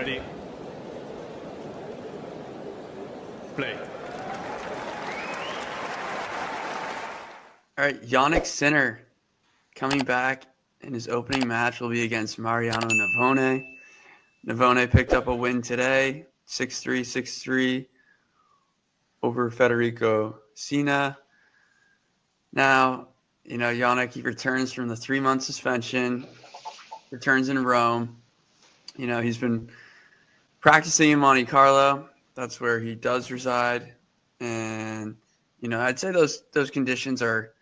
Ready? Play. All right, Jannik Sinner coming back in his opening match will be against Mariano Navone. Navone picked up a win today, 6-3, 6-3 over Federico Sina. Now, Jannik, he returns from the 3-month suspension, returns in Rome. He's been practicing in Monte Carlo. That's where he does reside. And, I'd say those conditions are,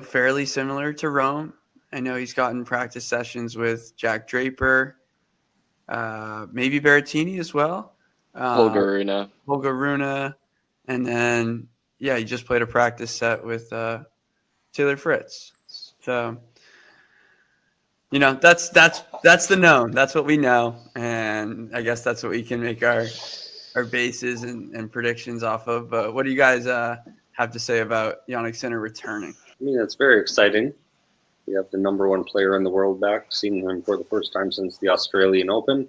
fairly similar to Rome. I know he's gotten practice sessions with Jack Draper, maybe Berrettini as well. Holger Rune. And then, he just played a practice set with Taylor Fritz. So, that's the known. That's what we know. And I guess that's what we can make our bases and predictions off of. But what do you guys have to say about Jannik Sinner returning? I mean, it's very exciting. We have the #1 player in the world back, seeing him for the first time since the Australian Open.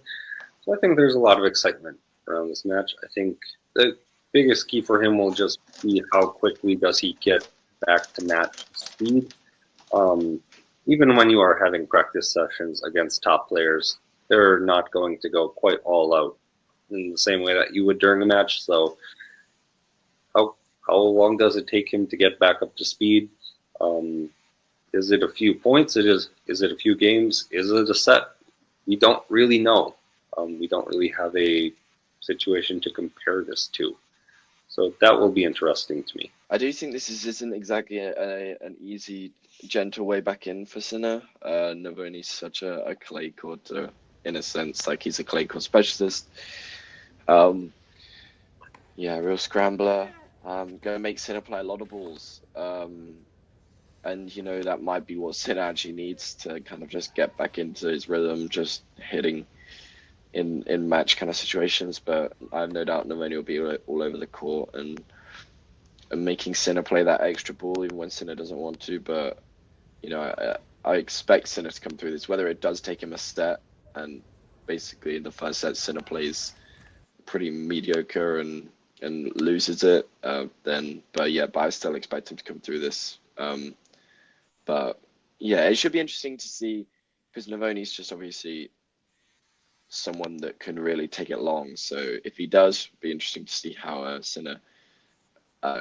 So I think there's a lot of excitement around this match. I think the biggest key for him will just be how quickly does he get back to match speed. Even when you are having practice sessions against top players, they're not going to go quite all out in the same way that you would during a match. So how long does it take him to get back up to speed? Is it a few points? Is it a few games? Is it a set? We don't really know. We don't really have a situation to compare this to. So that will be interesting to me. I do think this isn't exactly an easy, gentle way back in for Sinner. Navone's such a clay court, in a sense, like he's a clay court specialist. Real scrambler. Going to make Sinner play a lot of balls. And, that might be what Sinner actually needs to kind of just get back into his rhythm, just hitting in match kind of situations. But I have no doubt Navone will be all over the court and making Sinner play that extra ball even when Sinner doesn't want to. But, I expect Sinner to come through this, whether it does take him a set. And basically in the first set, Sinner plays pretty mediocre and loses it. But I still expect him to come through this. But it should be interesting to see, because Navone's just obviously someone that can really take it long. So if he does, it'd be interesting to see how Sinner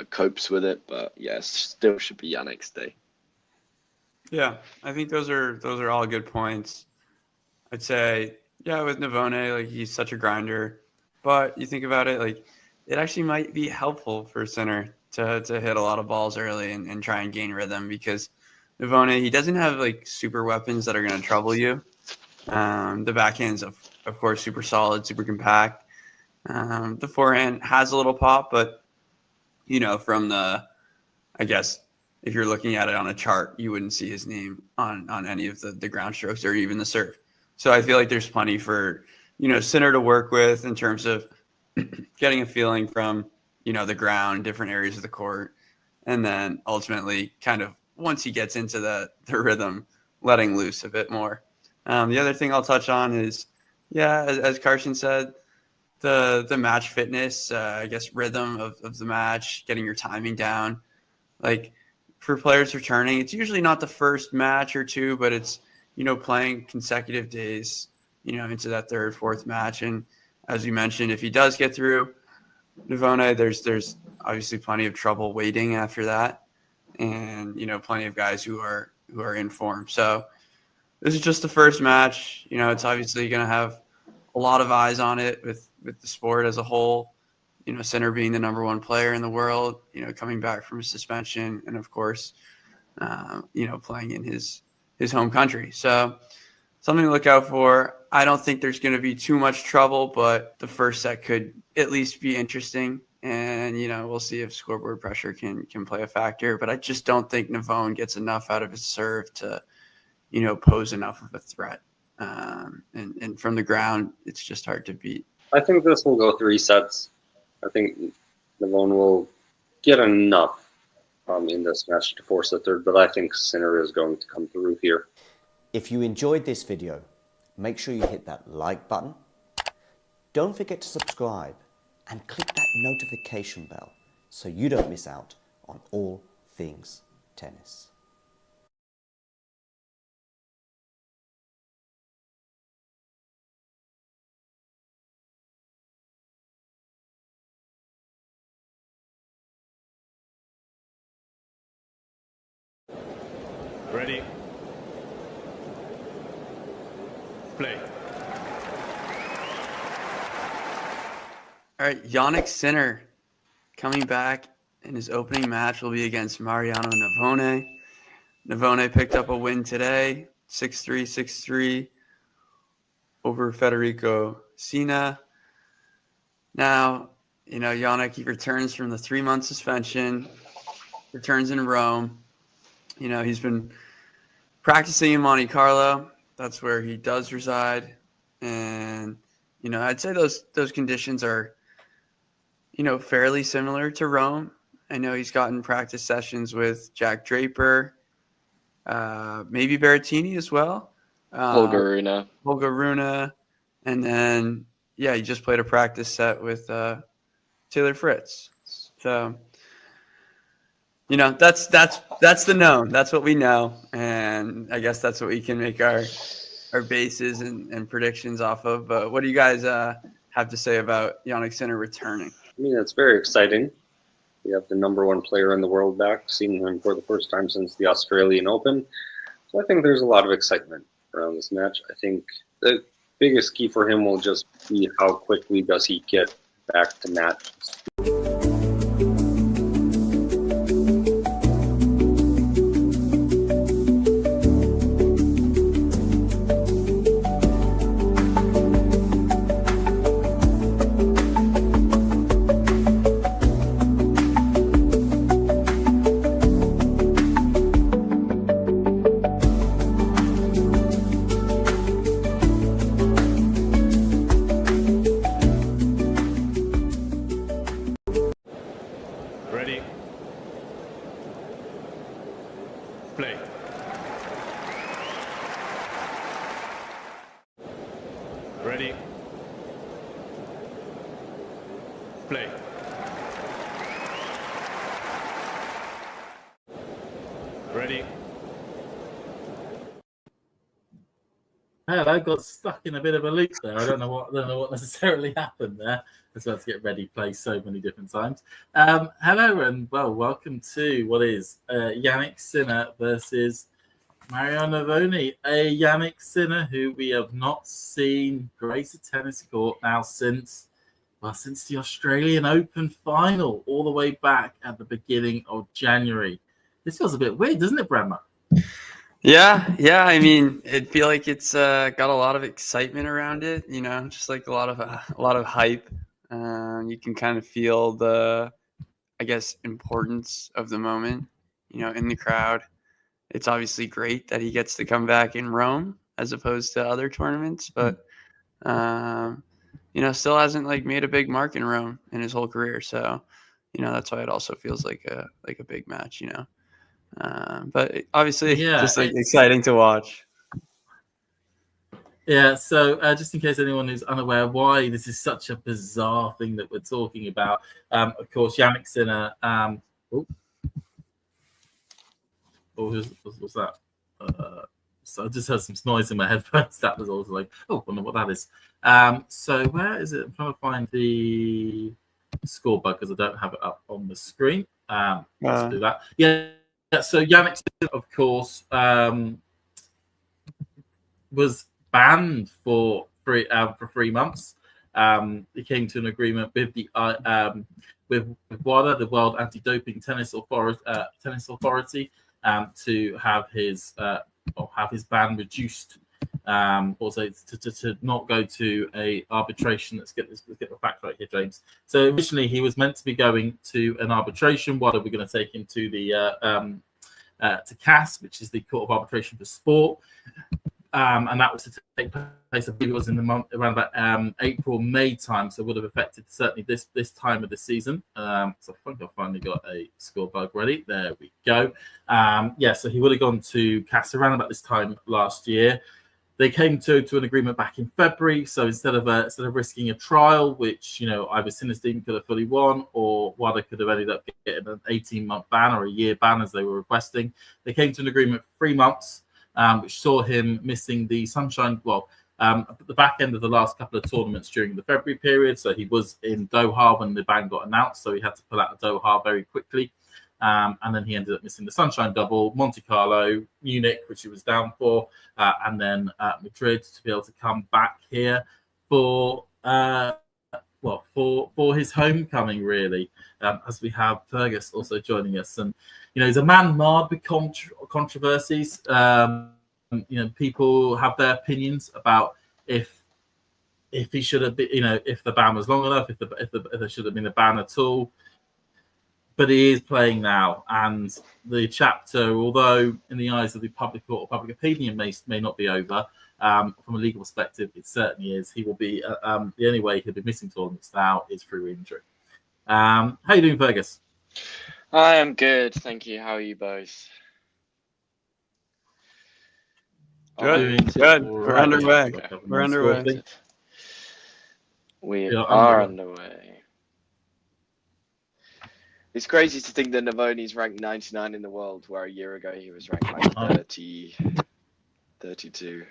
copes with it. But still should be Jannik's day. Yeah, I think those are all good points. I'd say, with Navone, like he's such a grinder. But you think about it, like it actually might be helpful for Sinner to hit a lot of balls early and try and gain rhythm, because Navone, he doesn't have like super weapons that are going to trouble you. The backhand's of course super solid, super compact. The forehand has a little pop, but from I guess if you're looking at it on a chart, you wouldn't see his name on any of the ground strokes or even the serve. So I feel like there's plenty for Sinner to work with in terms of getting a feeling from the ground, different areas of the court, and then ultimately kind of once he gets into the rhythm, letting loose a bit more. The other thing I'll touch on is, as Carson said, the match fitness, I guess rhythm of the match, getting your timing down. Like for players returning, it's usually not the first match or two, but it's, playing consecutive days, into that third, fourth match. And as you mentioned, if he does get through Navone, there's obviously plenty of trouble waiting after that. And, plenty of guys who are in form. So this is just the first match. It's obviously going to have a lot of eyes on it with the sport as a whole. Sinner being the #1 player in the world, coming back from a suspension, and of course, playing in his home country. So something to look out for. I don't think there's going to be too much trouble, but the first set could at least be interesting. And, we'll see if scoreboard pressure can play a factor. But I just don't think Navone gets enough out of his serve to, pose enough of a threat. And from the ground, it's just hard to beat. I think this will go 3 sets. I think Navone will get enough in this match to force the third, but I think Sinner is going to come through here. If you enjoyed this video, make sure you hit that like button Don't forget to subscribe and click that notification bell so you don't miss out on all things tennis. Ready? Play. All right, Jannik Sinner coming back in his opening match will be against Mariano Navone. Navone picked up a win today, 6-3, 6-3 over Federico Sina. Now, Jannik, he returns from the 3-month suspension, returns in Rome. He's been practicing in Monte Carlo. That's where he does reside. And, I'd say those conditions are, fairly similar to Rome. I know he's gotten practice sessions with Jack Draper, maybe Berrettini as well. Holger Rune. And then, he just played a practice set with Taylor Fritz. So, that's the known. That's what we know. And I guess that's what we can make our bases and predictions off of. But what do you guys have to say about Jannik Sinner returning? I mean, it's very exciting. We have the number one player in the world back, seeing him for the first time since the Australian Open. So I think there's a lot of excitement around this match. I think the biggest key for him will just be how quickly does he get back to match. Ready? Play. Ready? Play. Ready? Hello, got stuck in a bit of a loop there. I don't know what necessarily happened there. I was about to get ready, play so many different times. Hello and welcome to what is Jannik Sinner versus Marione Navone. A Jannik Sinner who we have not seen grace a tennis court now since the Australian Open final, all the way back at the beginning of January. This feels a bit weird, doesn't it, Bremer? Yeah. I mean, it'd feel like it's got a lot of excitement around it. Just like a lot of hype. You can kind of feel the, I guess, importance of the moment. In the crowd. It's obviously great that he gets to come back in Rome as opposed to other tournaments, but still hasn't made a big mark in Rome in his whole career. So, that's why it also feels like a big match. But obviously, just exciting to watch. Yeah, so just in case anyone is unaware why this is such a bizarre thing that we're talking about, of course, Jannik Sinner. What's that? So I just heard some noise in my headphones. That was also I wonder what that is. So where is it? I'm trying to find the scoreboard because I don't have it up on the screen. Let's do that. Yeah. So Jannik Sinner, of course, was banned for 3 months. He came to an agreement with the with WADA, the World Anti-Doping Tennis Authority, to have his ban reduced. Also to not go to a arbitration. Let's get the fact right here, James. So originally he was meant to be going to an arbitration. What are we going to take him to the to CAS, which is the Court of Arbitration for Sport, and that was to take place. I believe it was in the month around about April, May time. So it would have affected certainly this time of the season. So I think I finally got a score bug ready. There we go. So he would have gone to CAS around about this time last year. They came to an agreement back in February. So instead of risking a trial, which either Sinner's team could have fully won, or WADA could have ended up getting an 18-month ban or a year ban as they were requesting, they came to an agreement for 3 months, which saw him missing the Sunshine. Well, at the back end of the last couple of tournaments during the February period. So he was in Doha when the ban got announced, so he had to pull out of Doha very quickly. And then he ended up missing the Sunshine Double, Monte Carlo, Munich, which he was down for, and then Madrid to be able to come back here for his homecoming, really. As we have Fergus also joining us, and he's a man marred with controversies. People have their opinions about if he should have been, if the ban was long enough, if there should have been a ban at all. But he is playing now, and the chapter, although in the eyes of the public court or public opinion may not be over, from a legal perspective, it certainly is. He will be the only way he'll be missing tournaments now is through injury. How are you doing, Fergus? I am good, thank you. How are you both? Good. We're underway. We're underway. We are underway. It's crazy to think that Navone's ranked 99 in the world, where a year ago he was ranked like 32.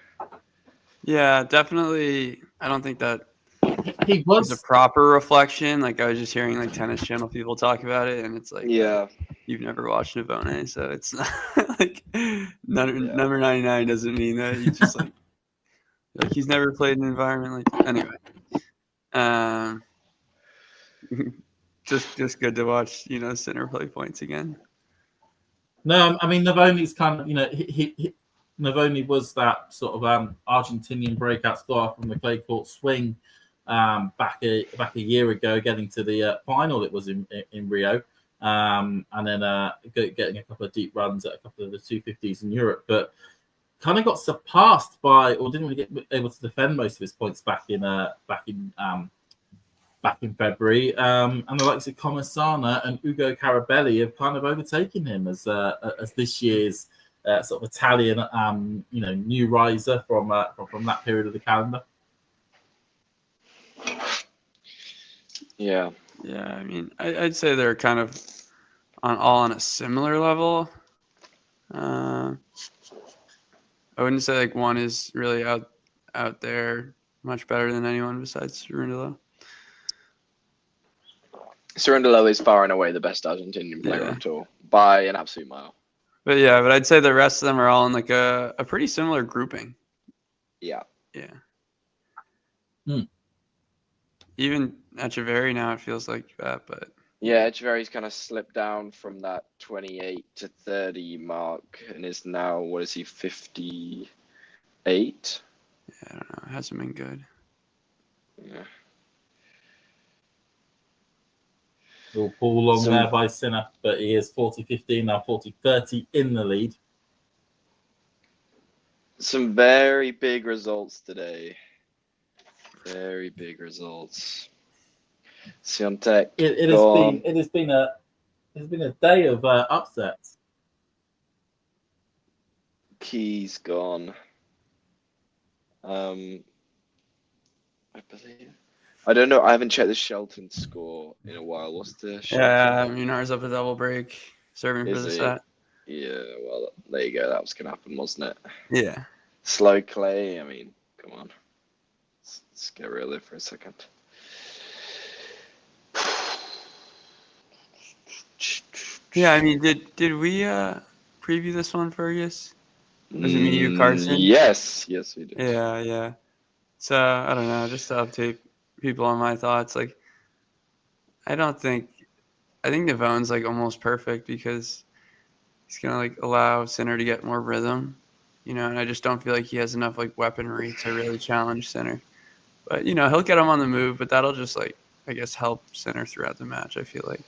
Yeah, definitely. I don't think that he was a proper reflection. Like, I was just hearing like Tennis Channel people talk about it, and it's like, yeah, you've never watched Navone, so it's not like number 99 doesn't mean that you just like he's never played an environment like anyway. Just good to watch, Sinner play points again. No, I mean Navone's kind of, Navone was that sort of Argentinian breakout star from the clay court swing back a year ago, getting to the final. It was in Rio, and then getting a couple of deep runs at a couple of the 250s in Europe, but kind of got surpassed by, or didn't really get able to defend most of his points back in February, and the likes of Comersana and Ugo Carabelli have kind of overtaken him as this year's sort of Italian, new riser from that period of the calendar. Yeah. I mean, I'd say they're kind of on a similar level. I wouldn't say like one is really out there much better than anyone besides Cerundolo. Cerundolo is far and away the best Argentinian player on tour by an absolute mile. But I'd say the rest of them are all in like a pretty similar grouping. Yeah. Even Echeverry now, it feels like that, but yeah, Echeverry's kind of slipped down from that 28 to 30 mark and is now, what is he, 58? Yeah, I don't know. It hasn't been good. Yeah. We'll pull along there by Sinner, but he is 40-15, now 40-30 in the lead. Some very big results today. Very big results. Siontek. It has been a day of upsets. Key's gone. I believe. I don't know. I haven't checked the Shelton score in a while. What's the Shelton? Yeah, Munar's up a double break, serving for the set. Yeah, well, there you go. That was going to happen, wasn't it? Yeah. Slow clay. I mean, come on. Let's get real there for a second. Yeah, I mean, did we preview this one, Fergus? Was it me, you, Carson? Yes, we did. Yeah. So, I don't know, just to update people on my thoughts, like, I think Navone's like almost perfect because he's gonna like allow Sinner to get more rhythm, and I just don't feel like he has enough like weaponry to really challenge Sinner. But he'll get him on the move, but that'll just like, I guess, help Sinner throughout the match, I feel like.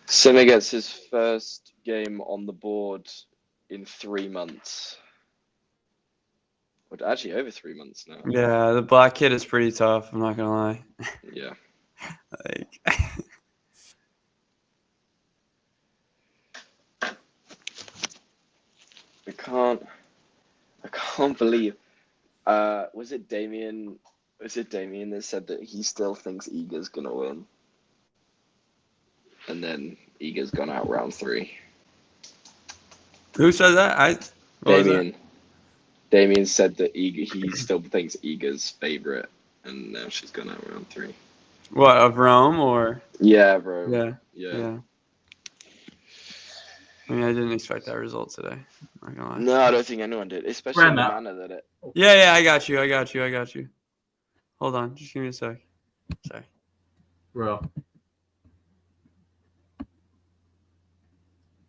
Sinner gets his first game on the board in 3 months. But actually over 3 months now. Yeah, the black kid is pretty tough, I'm not gonna lie. Yeah. Like I can't believe. Was it Damien? Was it Damien that said that he still thinks Iga's gonna win? And then Iga's gone out round 3. Who said that? Damien said that he still thinks Iga's favorite, and now she's gone out round 3. What, of Rome or? Yeah, bro. Yeah. I mean, I didn't expect that result today. I'm not gonna lie. No, I don't think anyone did, especially in the manner that it. Yeah, I got you. Hold on, just give me a sec. Sorry. Bro.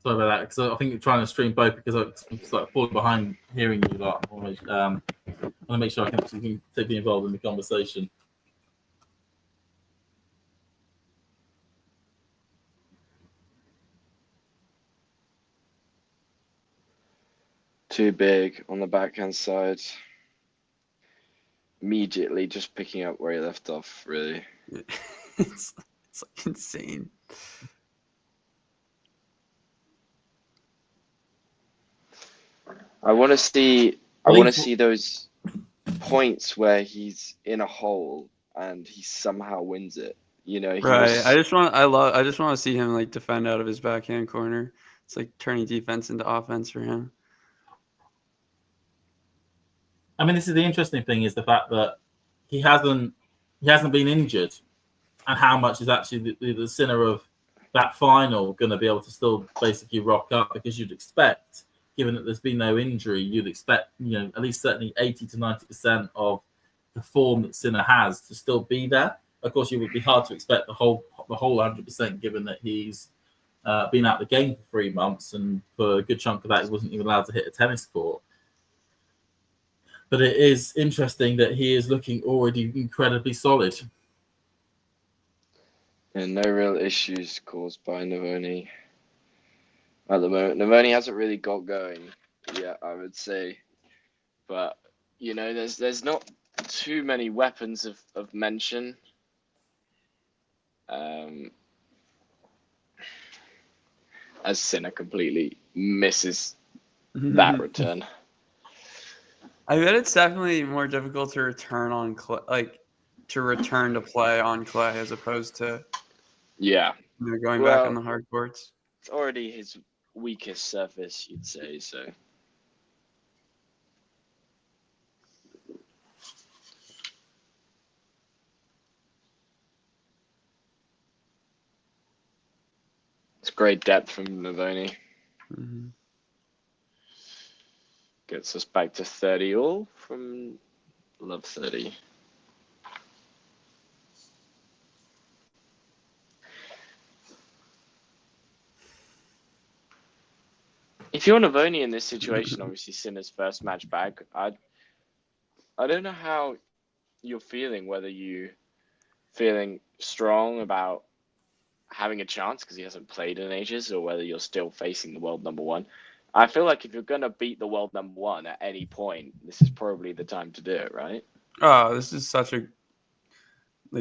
Sorry about that, because I think you're trying to stream both because I'm like falling behind hearing you lot. I want to make sure I can actually be involved in the conversation. Too big on the backhand side. Immediately just picking up where he left off, really. It's like insane. I want to see those points where he's in a hole and he somehow wins it. You know, Right. I just want to see him like defend out of his backhand corner. It's like turning defense into offense for him. I mean, this is the interesting thing, is the fact that he hasn't been injured, and how much is actually the sinner of that final going to be able to still basically rock up, because you'd expect, given that there's been no injury, you'd expect, you know, at least certainly 80 to 90% of the form that Sinner has to still be there. Of course, it would be hard to expect the whole 100%, given that he's been out of the game for 3 months, and for a good chunk of that, he wasn't even allowed to hit a tennis court. But it is interesting that he is looking already incredibly solid. And no real issues caused by Navone at the moment. Navone hasn't really got going yet, I would say. But, you know, there's not too many weapons of mention. As Sinner completely misses that return. I bet it's definitely more difficult to return on return to play on clay as opposed to going back on the hard courts. It's already his weakest surface, you'd say, so. It's great depth from Navone. Mm-hmm. Gets us back to 30 all from Love 30. If you're Navone in this situation, obviously Sinner's first match back, I don't know how you're feeling, whether you feeling strong about having a chance because he hasn't played in ages, or whether you're still facing the world number 1. I feel like if you're going to beat the world number 1 at any point, this is probably the time to do it, right? Oh, this is such a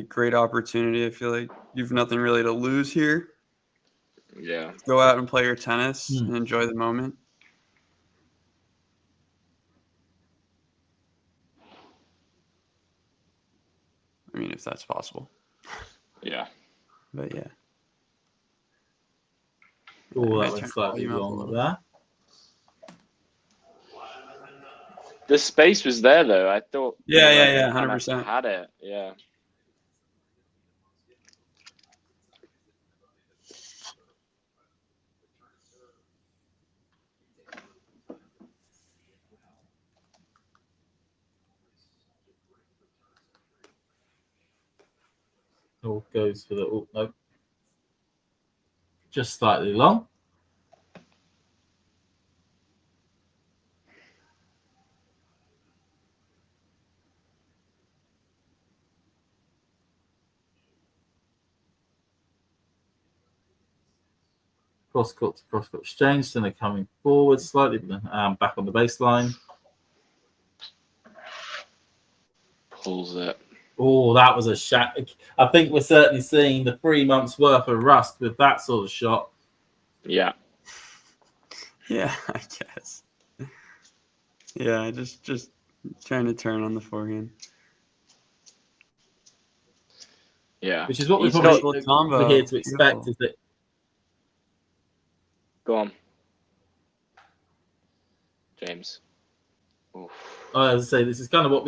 great opportunity. I feel like you've nothing really to lose here. Yeah. Go out and play your tennis and enjoy the moment. I mean, if that's possible. Yeah. But yeah. Oh, that went slightly wrong there. The space was there, though. I thought. Yeah, 100%. Had it, yeah. All goes for the no. Just slightly long. Cross-court to cross-court exchange. Then they're coming forward slightly, back on the baseline. Pulls it. Oh, that was a shot. I think we're certainly seeing the 3 months worth of rust with that sort of shot. Yeah. Yeah, I guess. Yeah, just trying to turn on the forehand. Yeah. Which is what we're He's probably Beautiful combo. here to expect. Beautiful. Is that Go on, James. Oof. as I say, this is kind of what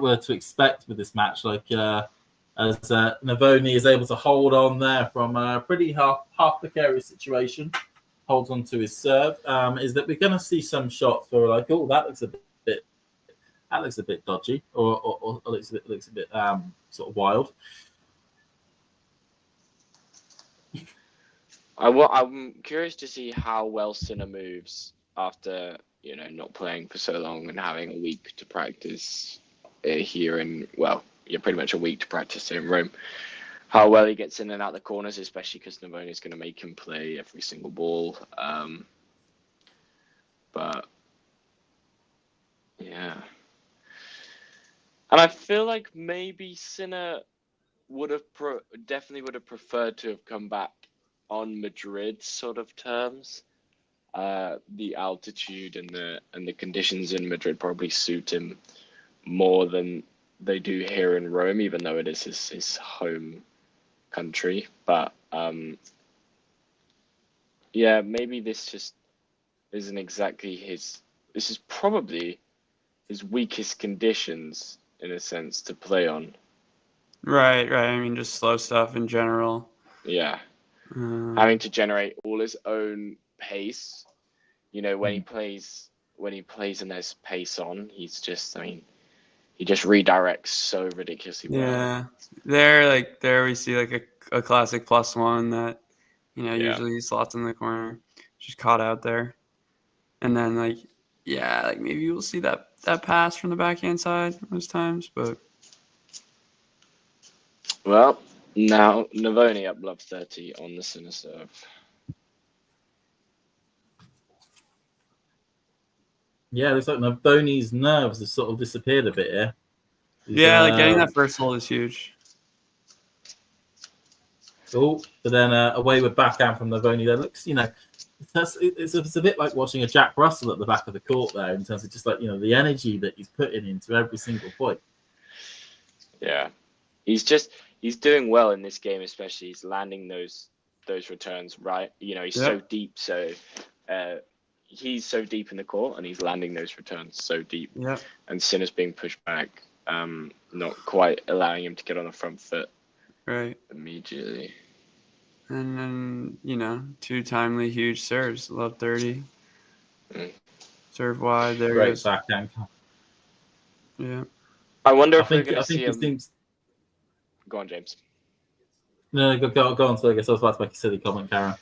we're to expect with this match. Like as Navone is able to hold on there from a pretty half precarious situation, holds on to his serve. Is that we're going to see some shots where we're like, oh, that looks a bit dodgy, or looks a bit sort of wild. I'm curious to see how well Sinner moves after not playing for so long and having a week to practice here pretty much a week to practice here in Rome. How well he gets in and out the corners, especially because Navone is going to make him play every single ball. But yeah, and I feel like maybe Sinner definitely would have preferred to have come back on Madrid sort of terms. The altitude and the conditions in Madrid probably suit him more than they do here in Rome, even though it is his home country. But yeah, maybe this just isn't exactly his. This is probably his weakest conditions in a sense to play on. Right. I mean, just slow stuff in general. Yeah. Having to generate all his own pace, when he plays and there's pace on, he just redirects so ridiculously well. Yeah, there we see like a classic +1 that usually he slots in the corner, just caught out there, and then maybe we'll see that pass from the backhand side most times, but well. Now, Navone up love 30 on the Sinner serve. Yeah, looks like Navone's nerves have sort of disappeared a bit here. Getting that first hold is huge. Oh, but then away with backhand from Navone. There looks, it's a bit like watching a Jack Russell at the back of the court there in terms of just like the energy that he's putting into every single point. Yeah, he's doing well in this game, especially he's landing those returns right. He's so deep, so he's so deep in the court and he's landing those returns so deep. Yeah, and Sinner's being pushed back, not quite allowing him to get on the front foot right. immediately. And then 2 timely huge serves. Love 30. Serve wide. There Great goes. backhand. Yeah. I wonder I if we're think going to see him. seems. Go on, James. No, go on. So I guess I was about to make a silly comment, Karen.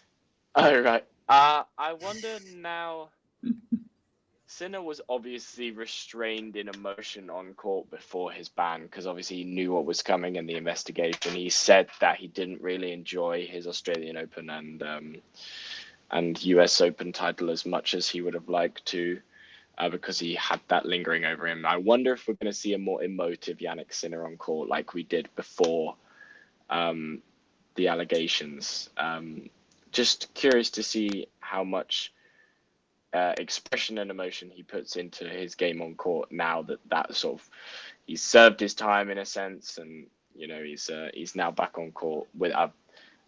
Oh, right. I wonder now. Sinner was obviously restrained in emotion on court before his ban because obviously he knew what was coming in the investigation. He said that he didn't really enjoy his Australian Open and US Open title as much as he would have liked to because he had that lingering over him. I wonder if we're going to see a more emotive Jannik Sinner on court like we did before the allegations. Just curious to see how much expression and emotion he puts into his game on court now that sort of he's served his time in a sense, and he's now back on court with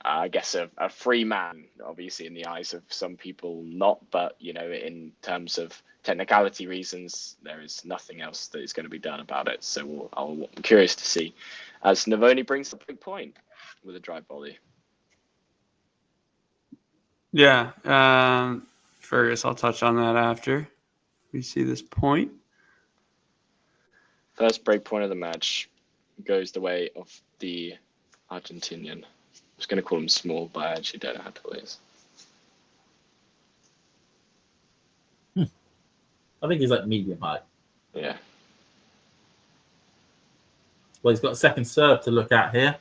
I guess a free man, obviously in the eyes of some people not, but in terms of technicality reasons there is nothing else that is going to be done about it. So I'm curious to see as Navone brings the big point with a drive volley. Yeah. Fergus, I'll touch on that after we see this point. First break point of the match goes the way of the Argentinian. I was going to call him small, but I actually don't know how tall he is. I think he's like medium height. Yeah. Well, he's got a second serve to look at here.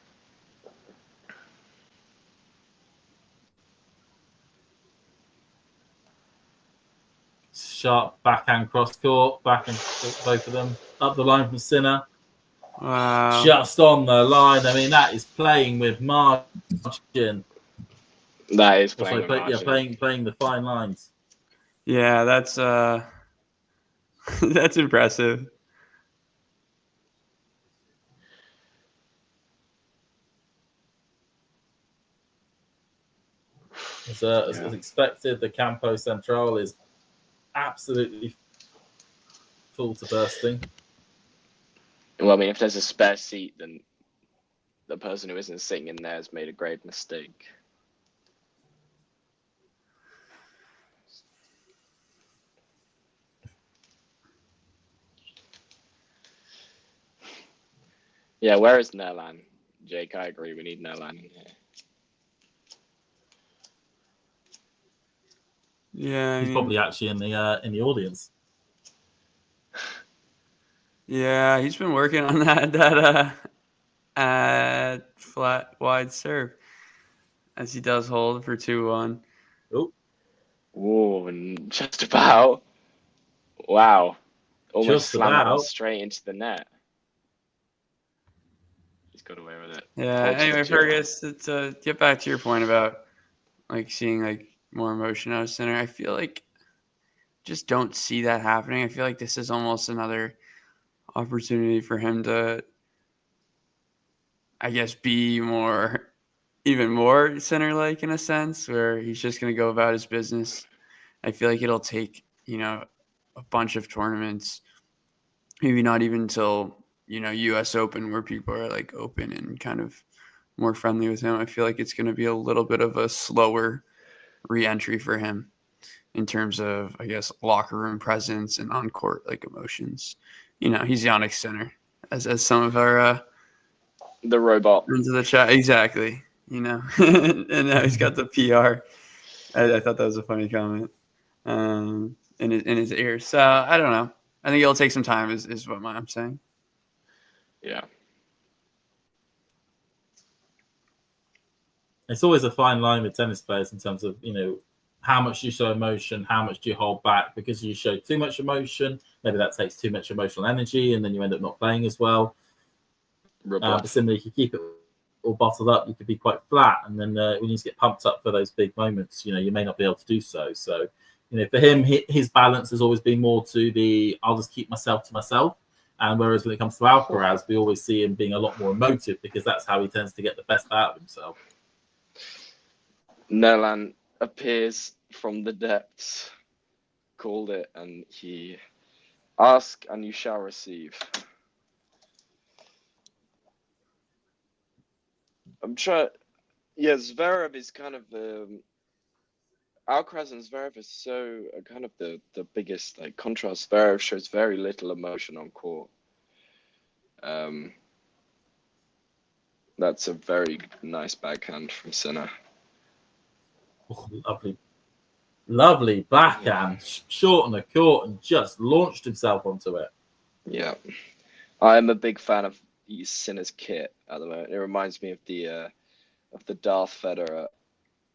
Sharp backhand cross court, backhand both of them up the line from Sinner. Wow. Just on the line. I mean, that is playing with margin. That is playing also, with margin. playing the fine lines. Yeah, that's That's impressive. As expected, the Campo Central is absolutely full to bursting. Well, I mean, if there's a spare seat, then the person who isn't sitting in there has made a grave mistake. Yeah, where is Nerlan? Jake, I agree. We need Nerlan in here. Yeah, He's probably actually in the audience. Yeah, he's been working on that flat wide serve as he does hold for 2-1. Oh, Whoa, and just about. Wow. Almost Just slammed that one about. straight into the net. He's got away with it. Yeah. Holds Anyway, for 2-1. Fergus, to get back to your point about like seeing like more emotion out of center, I feel like just don't see that happening. I feel like this is almost another opportunity for him to, I guess, be even more center-like in a sense, where he's just going to go about his business. I feel like it'll take, a bunch of tournaments, maybe not even until, US Open, where people are like open and kind of more friendly with him. I feel like it's going to be a little bit of a slower re-entry for him in terms of, I guess, locker room presence and on-court like emotions. He's Jannik's center, as some of our The robot. into the chat. Exactly. And now he's got the PR. I thought that was a funny comment in his ear. So I don't know. I think it'll take some time is what I'm saying. Yeah. It's always a fine line with tennis players in terms of, how much you show emotion, how much do you hold back, because you show too much emotion. Maybe that takes too much emotional energy and then you end up not playing as well. But similarly, if you keep it all bottled up, you could be quite flat. And then when you get pumped up for those big moments, you may not be able to do so. So, for him, his balance has always been more to the, I'll just keep myself to myself. And whereas when it comes to Alcaraz, we always see him being a lot more emotive because that's how he tends to get the best out of himself. Nerlan appears from the depths, called it, and he ask and you shall receive. I'm sure. Yeah, Zverev is kind of Alcaraz and Zverev is so kind of the biggest like contrast. Zverev shows very little emotion on court. That's a very nice backhand from Sinner. Oh, lovely backhand, short on the court, and just launched himself onto it. Yeah, I'm a big fan of Sinner's kit at the moment. It reminds me of the Darth Federer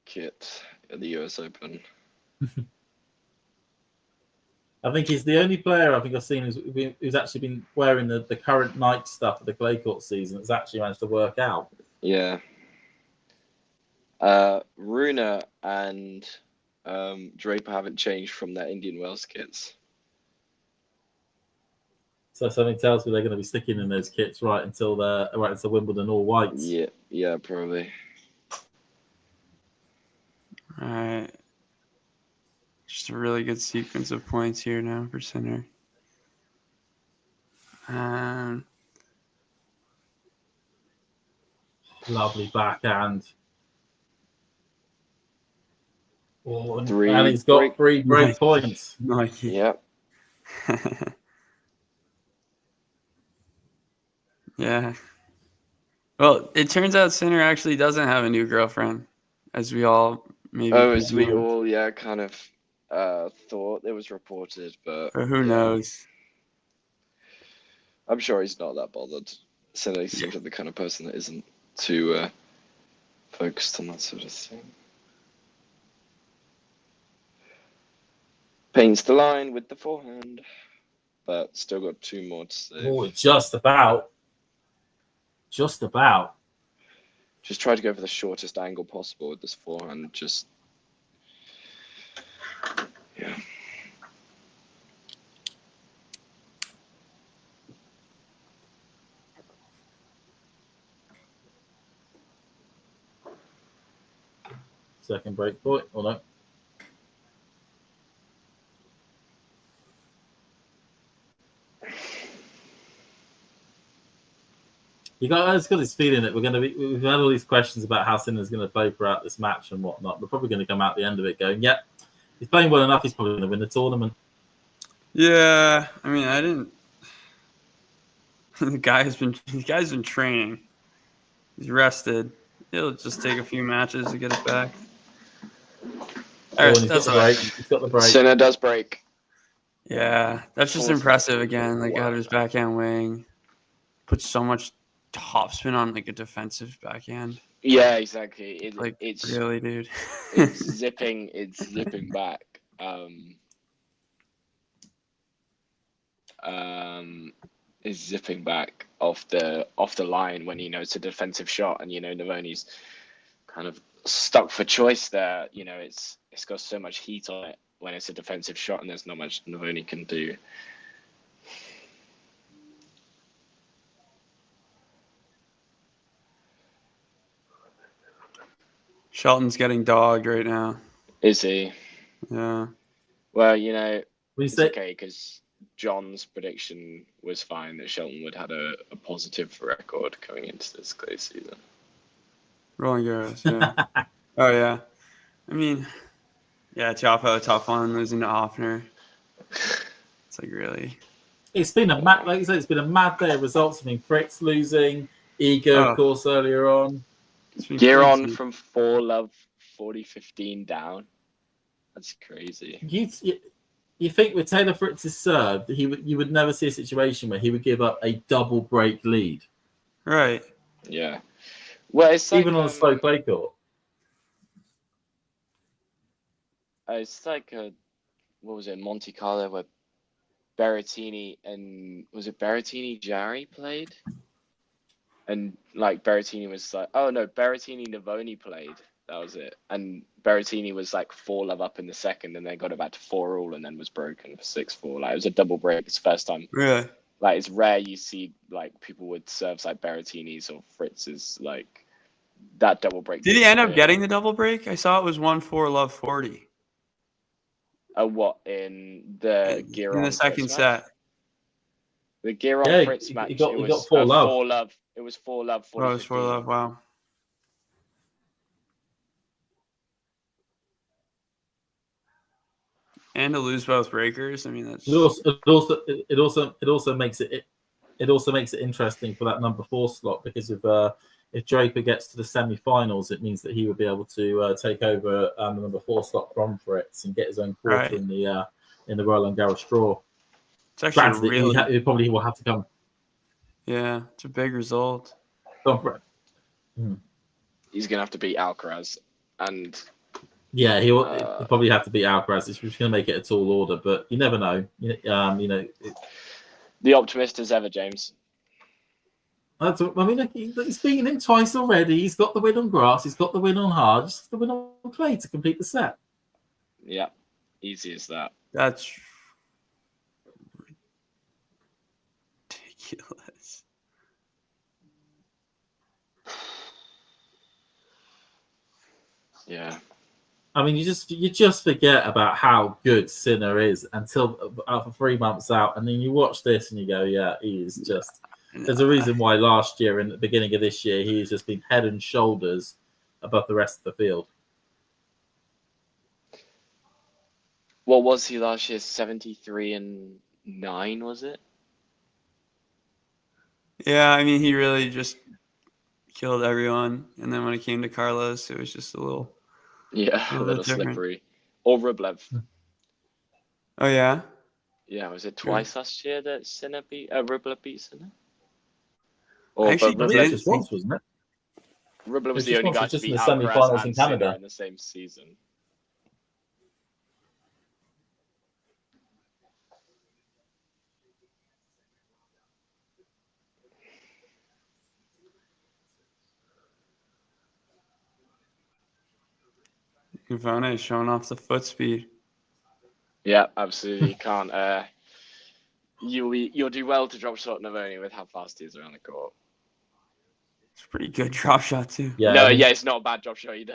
kit at the US Open. I think he's the only player I think I've seen who's actually been wearing the current Nike stuff for the clay court season that's actually managed to work out. Yeah. Runa and Draper haven't changed from their Indian Wells kits. So something tells me they're going to be sticking in those kits right until Wimbledon all whites. Yeah, probably. All right. Just a really good sequence of points here now for Sinner. Lovely backhand. Oh, and he's got three great points. Nike. Yep. Yeah. Well, it turns out Sinner actually doesn't have a new girlfriend, as we all maybe. As we all kind of thought it was reported, but who knows? I'm sure he's not that bothered. Sinner seems like the kind of person that isn't too focused on that sort of thing. Paints the line with the forehand, but still got two more to save. Oh, just about. Just about. Just try to go for the shortest angle possible with this forehand. Yeah. second break point, or no? I've got this feeling that we've had all these questions about how Sinner's going to play throughout this match and whatnot. We're probably going to come out the end of it going, yeah, he's playing well enough. He's probably going to win the tournament. Yeah, I mean, I didn't. The guy's been training. He's rested. It'll just take a few matches to get it back. All right, He's got the break. He's got the break. Sinner does break. Yeah, that's just impressive again. Like out of his backhand wing, put so much topspin on like a defensive backhand. Yeah, exactly. It's really, dude. It's zipping back. Is zipping back off the line when it's a defensive shot, and Navone's kind of stuck for choice there. It's got so much heat on it when it's a defensive shot, and there's not much Navone can do. Shelton's getting dogged right now. Is he? Yeah. Well, it's okay because John's prediction was fine that Shelton would have a positive record coming into this clay season. Rolling Garros, yeah. Oh, yeah. I mean, yeah, Tiafoe, a tough one, losing to Offner. It's like really. It's been a mad, like you said, it's been a mad day of results. I mean, Fritz losing, Ego, of course, earlier on. Giron from 4-love 40-15 down. That's crazy. You think with Taylor Fritz's serve, you would never see a situation where he would give up a double break lead. Right. Yeah. Well, it's like, even on a slow play court. It's like what was it, Monte Carlo, where Berrettini and Jarry played, and like Berrettini was like, oh no, Berrettini Navone played. That was it. And Berrettini was like 4-love up in the second, and then got it back to 4-all, and then was broken for 6-4. Like it was a double break. It's the first time. Really? Like it's rare you see like people with serves like Berrettini's or Fritz's, like that double break. Did he end up getting the double break? I saw it was 1-4-love 40. What in the Giron in the second set? The Giron Fritz match. He got 4-love. 4-love. It was 4-love. Oh, it was 4-love. Wow. And to lose both breakers, I mean that's. It also makes it interesting for that number 4 slot, because if Draper gets to the semi-finals, it means that he would be able to take over the number 4 slot from Fritz and get his own quarter in the Roland Garros draw. It's actually really. He probably will have to come. Yeah, it's a big result. He's gonna have to beat Alcaraz, and yeah, he'll probably have to beat Alcaraz. It's going to make it a tall order, but you never know. The optimist as ever, James. I mean, he's beaten him twice already. He's got the win on grass. He's got the win on hard. Just the win on clay to complete the set. Yeah, easy as that. That's ridiculous. Yeah. I mean, you just forget about how good Sinner is until for 3 months out, and then you watch this and you go, yeah, he is just. There's a reason why last year and the beginning of this year he's just been head and shoulders above the rest of the field. What was he last year? 73-9, was it? Yeah, I mean, he really just killed everyone, and then when it came to Carlos, it was just a little. Yeah, a little slippery. Or Rublev. Oh yeah. Yeah, was it twice last year that Sinner Rublev beat Sinner? Actually, Rublev just once, wasn't it? Rublev was the only guy to beat in the Alcaraz semi-finals in and Sinner Canada in the same season. Navone is showing off the foot speed. Yeah, absolutely. You can't. You'll do well to drop shot Navone with how fast he is around the court. It's a pretty good drop shot too. Yeah, no, it's not a bad drop shot either.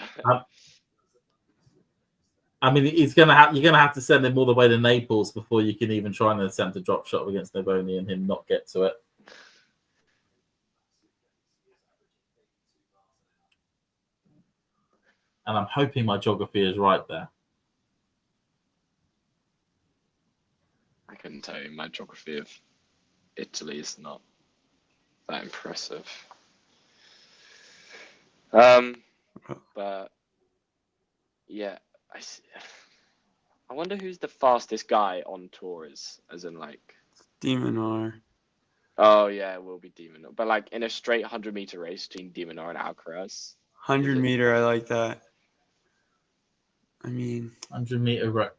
I mean, you're gonna have to send him all the way to Naples before you can even try and attempt a drop shot against Navone and him not get to it. And I'm hoping my geography is right there. I couldn't tell you. My geography of Italy is not that impressive. But yeah, I wonder who's the fastest guy on tour is, as in like. Demonar. Oh yeah, it will be Demonar. But like in a straight 100-meter race between Demonar and Alcaraz. 100-meter, I like that. I mean, 100-meter right.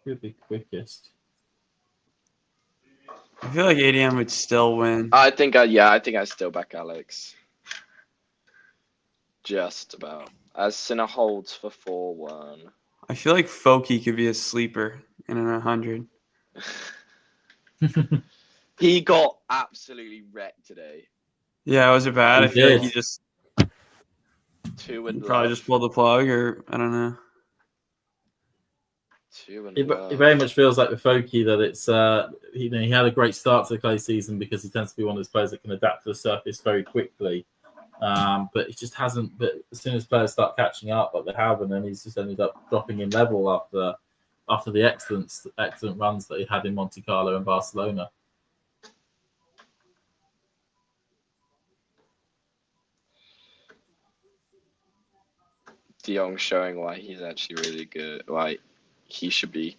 Who'd be quickest? I feel like ADM would still win. I think I still back Alex. Just about. As Sinner holds for 4-1. I feel like Foki could be a sleeper in an 100. He got absolutely wrecked today. Yeah, was it bad? He I feel like did. he just 2 and probably just pulled the plug, or I don't know. 2 and It very much feels like with Foki that it's he had a great start to the clay season because he tends to be one of those players that can adapt to the surface very quickly. But he just hasn't. But as soon as players start catching up, like they have, and then he's just ended up dropping in level after the excellent runs that he had in Monte Carlo and Barcelona. De Jong showing why he's actually really good. Why he should be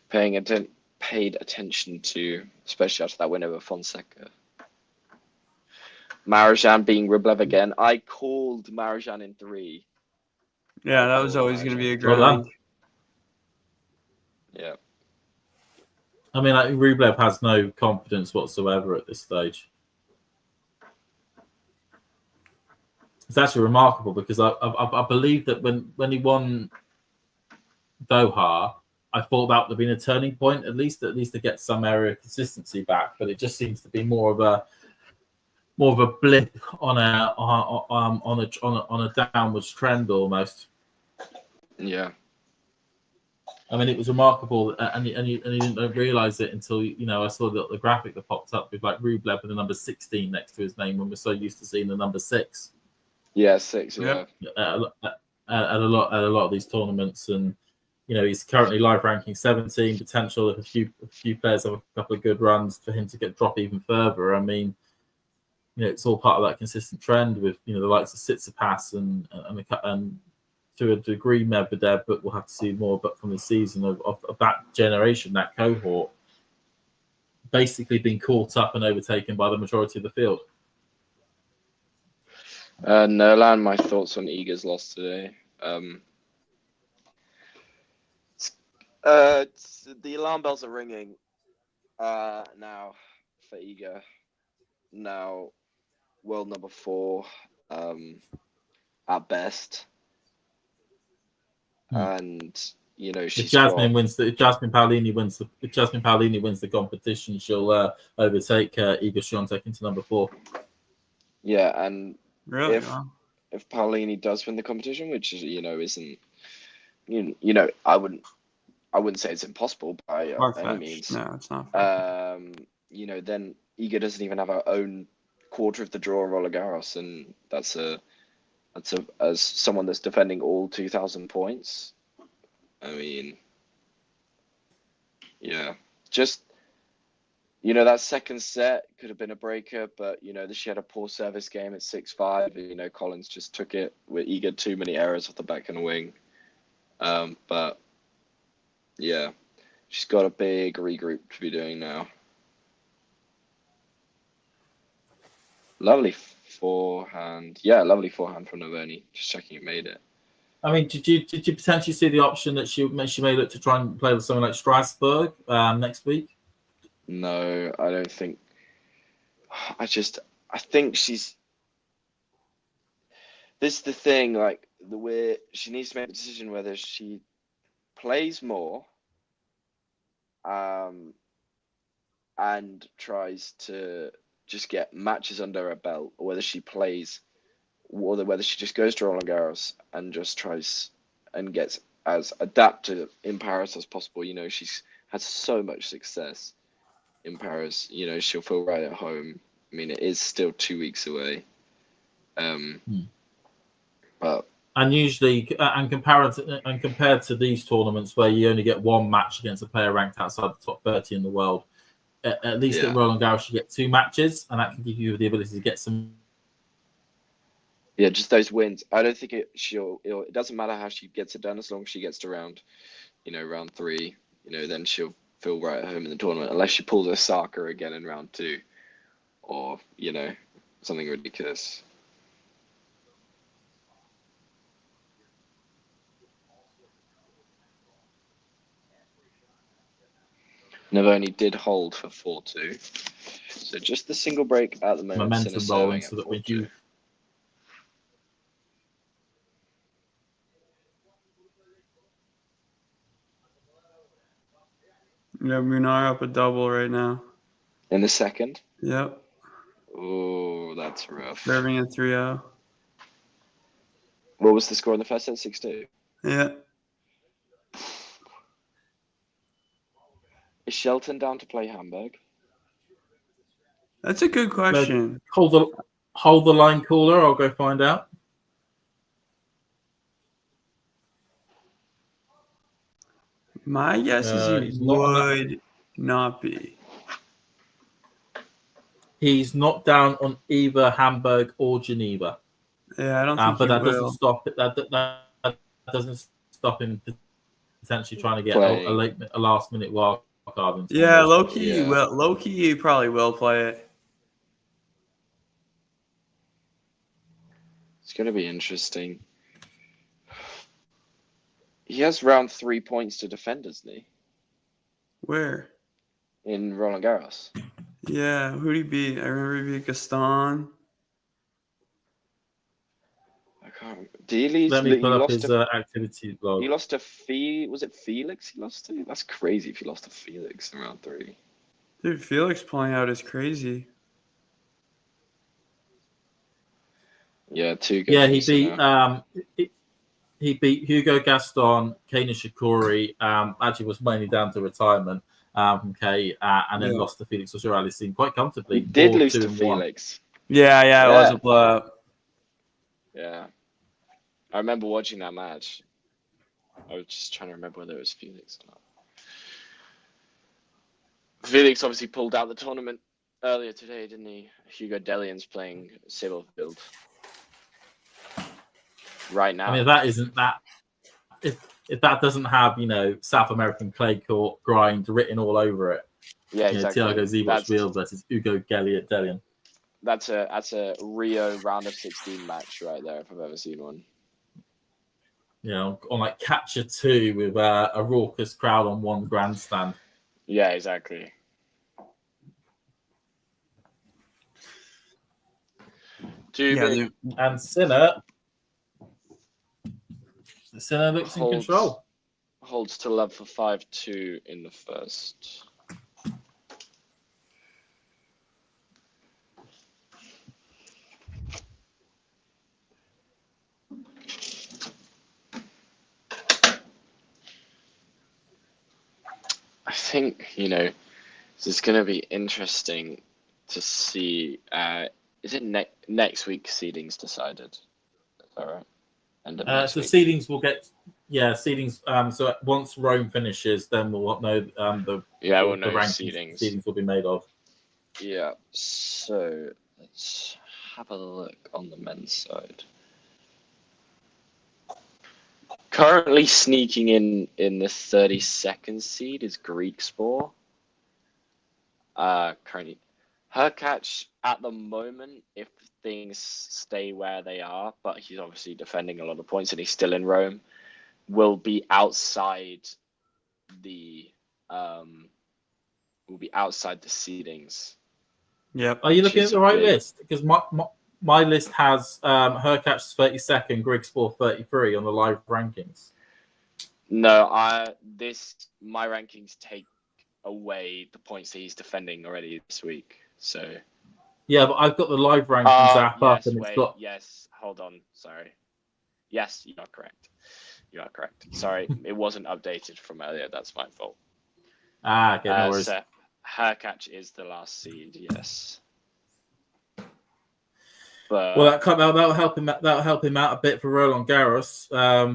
paid attention to, especially after that win over Fonseca. Marione being Rublev again. I called Marione in 3. Yeah, that was always going to be a Well grind. done. Yeah. I mean, Rublev has no confidence whatsoever at this stage. It's actually remarkable because I believe that when he won Doha, I thought that would have been a turning point, at least to get some area of consistency back. But it just seems to be more of a blip on a downwards trend almost. Yeah. I mean, it was remarkable, and you didn't realize it until I saw the graphic that popped up with like Rublev with the number 16 next to his name when we're so used to seeing the number 6. Yeah, 6. Yeah. At a lot of these tournaments, and he's currently live ranking 17. Potential if a few players have a couple of good runs for him to drop even further. I mean, it's all part of that consistent trend with the likes of Tsitsipas and to a degree Medvedev, but we'll have to see more. But from the season of that generation, that cohort, basically being caught up and overtaken by the majority of the field. Nolan, my thoughts on Iga's loss today. The alarm bells are ringing now for Iga. Now, world number 4 at best. And if Jasmine Paolini wins the competition, she'll overtake Iga Świątek into number 4. Yeah, and Really? if Paolini does win the competition, which isn't I wouldn't say it's impossible by any means. No, it's not. Then Iga doesn't even have her own quarter of the draw in Roland Garros, and that's as someone that's defending all 2,000 points. I mean, yeah, just that second set could have been a breaker, but she had a poor service game at 6-5. Collins just took it with Iga too many errors off the back and wing. But yeah, she's got a big regroup to be doing now. Lovely forehand. Yeah, lovely forehand from Navone. Just checking it made it. I mean, did you potentially see the option that she may look to try and play with someone like Strasbourg next week? No, I don't think. I think she's. This is the thing, like the way she needs to make a decision whether she plays more, and tries to just get matches under her belt, or whether she plays or whether she just goes to Roland Garros and just tries and gets as adapted in Paris as possible. You know, she's had so much success in Paris. You know, she'll feel right at home. I mean, it is still 2 weeks away. But and usually, and compared to these tournaments where you only get one match against a player ranked outside the top 30 in the world, at least at Roland Garros you get 2 matches, and that can give you the ability to get some. Yeah, just those wins. I don't think it doesn't matter how she gets it done, as long as she gets to round 3. You know, then she'll feel right at home in the tournament, unless she pulls Osaka again in round 2, or something ridiculous. Navone did hold for 4-2, so just the single break at the moment. Momentum rolling, so that when you. Yeah, Munar up a double right now. In the second? Yep. Oh, that's rough. Serving at 3-0. What was the score in the first set? 6-2? Yeah. Is Shelton down to play Hamburg? That's a good question. Hold the line, caller. I'll go find out. My guess is he would not be. He's not down on either Hamburg or Geneva. Yeah, I don't think but he that will. doesn't stop it. That doesn't stop him potentially trying to get a last minute wild card. Yeah, low key, he probably will play it. It's going to be interesting. He has round 3 points to defend, doesn't he? Where? In Roland Garros. Yeah, who'd he beat? I remember he beat Gaston. I can't remember. Let me pull up his activity log. He lost to was it Felix he lost to? That's crazy if he lost to Felix in round 3. Dude, Felix pulling out is crazy. Yeah, 2 good. Yeah, he beat Hugo Gaston, Kei Nishikori. Actually, was mainly down to retirement from Kei, and then lost to Felix Auger-Aliassime quite comfortably. He did lose to Felix. Yeah, it was a blowout. Yeah, I remember watching that match. I was just trying to remember whether it was Felix or not. Felix obviously pulled out the tournament earlier today, didn't he? Hugo Dellion's playing Sablefield right now. I mean, if that isn't that, if that doesn't have South American clay court grind written all over it, exactly. Thiago Zivot versus Hugo Dellien. That's a Rio round of 16 match right there, if I've ever seen one. On like Catcher 2 with a raucous crowd on one grandstand. Yeah, exactly. And Sinner looks in control. Holds to love for 5-2 in the first. I think, this is going to be interesting to see. Is it next week seedings decided? Is that right? So seedings will get seedings. So once Rome finishes, then we'll know we'll know rankings. Seedings will be made of. Yeah. So let's have a look on the men's side. Currently sneaking in the 32nd seed is Greek Spore. Currently, her catch at the moment, if things stay where they are, but he's obviously defending a lot of points and he's still in Rome, will be outside the seedings. Yep. Are you looking at the right list? Because my list has her catch 32nd, Greg Spore 33 on the live rankings. No, my rankings take away the points that he's defending already this week. So yeah, but I've got the live rankings app up, and it's got hold on. Sorry. Yes, you are correct. You are correct. Sorry, it wasn't updated from earlier. That's my fault. Okay, no worries. So Hercatch is the last seed. Yes. But Well, that'll help him. That'll help him out a bit for Roland Garros.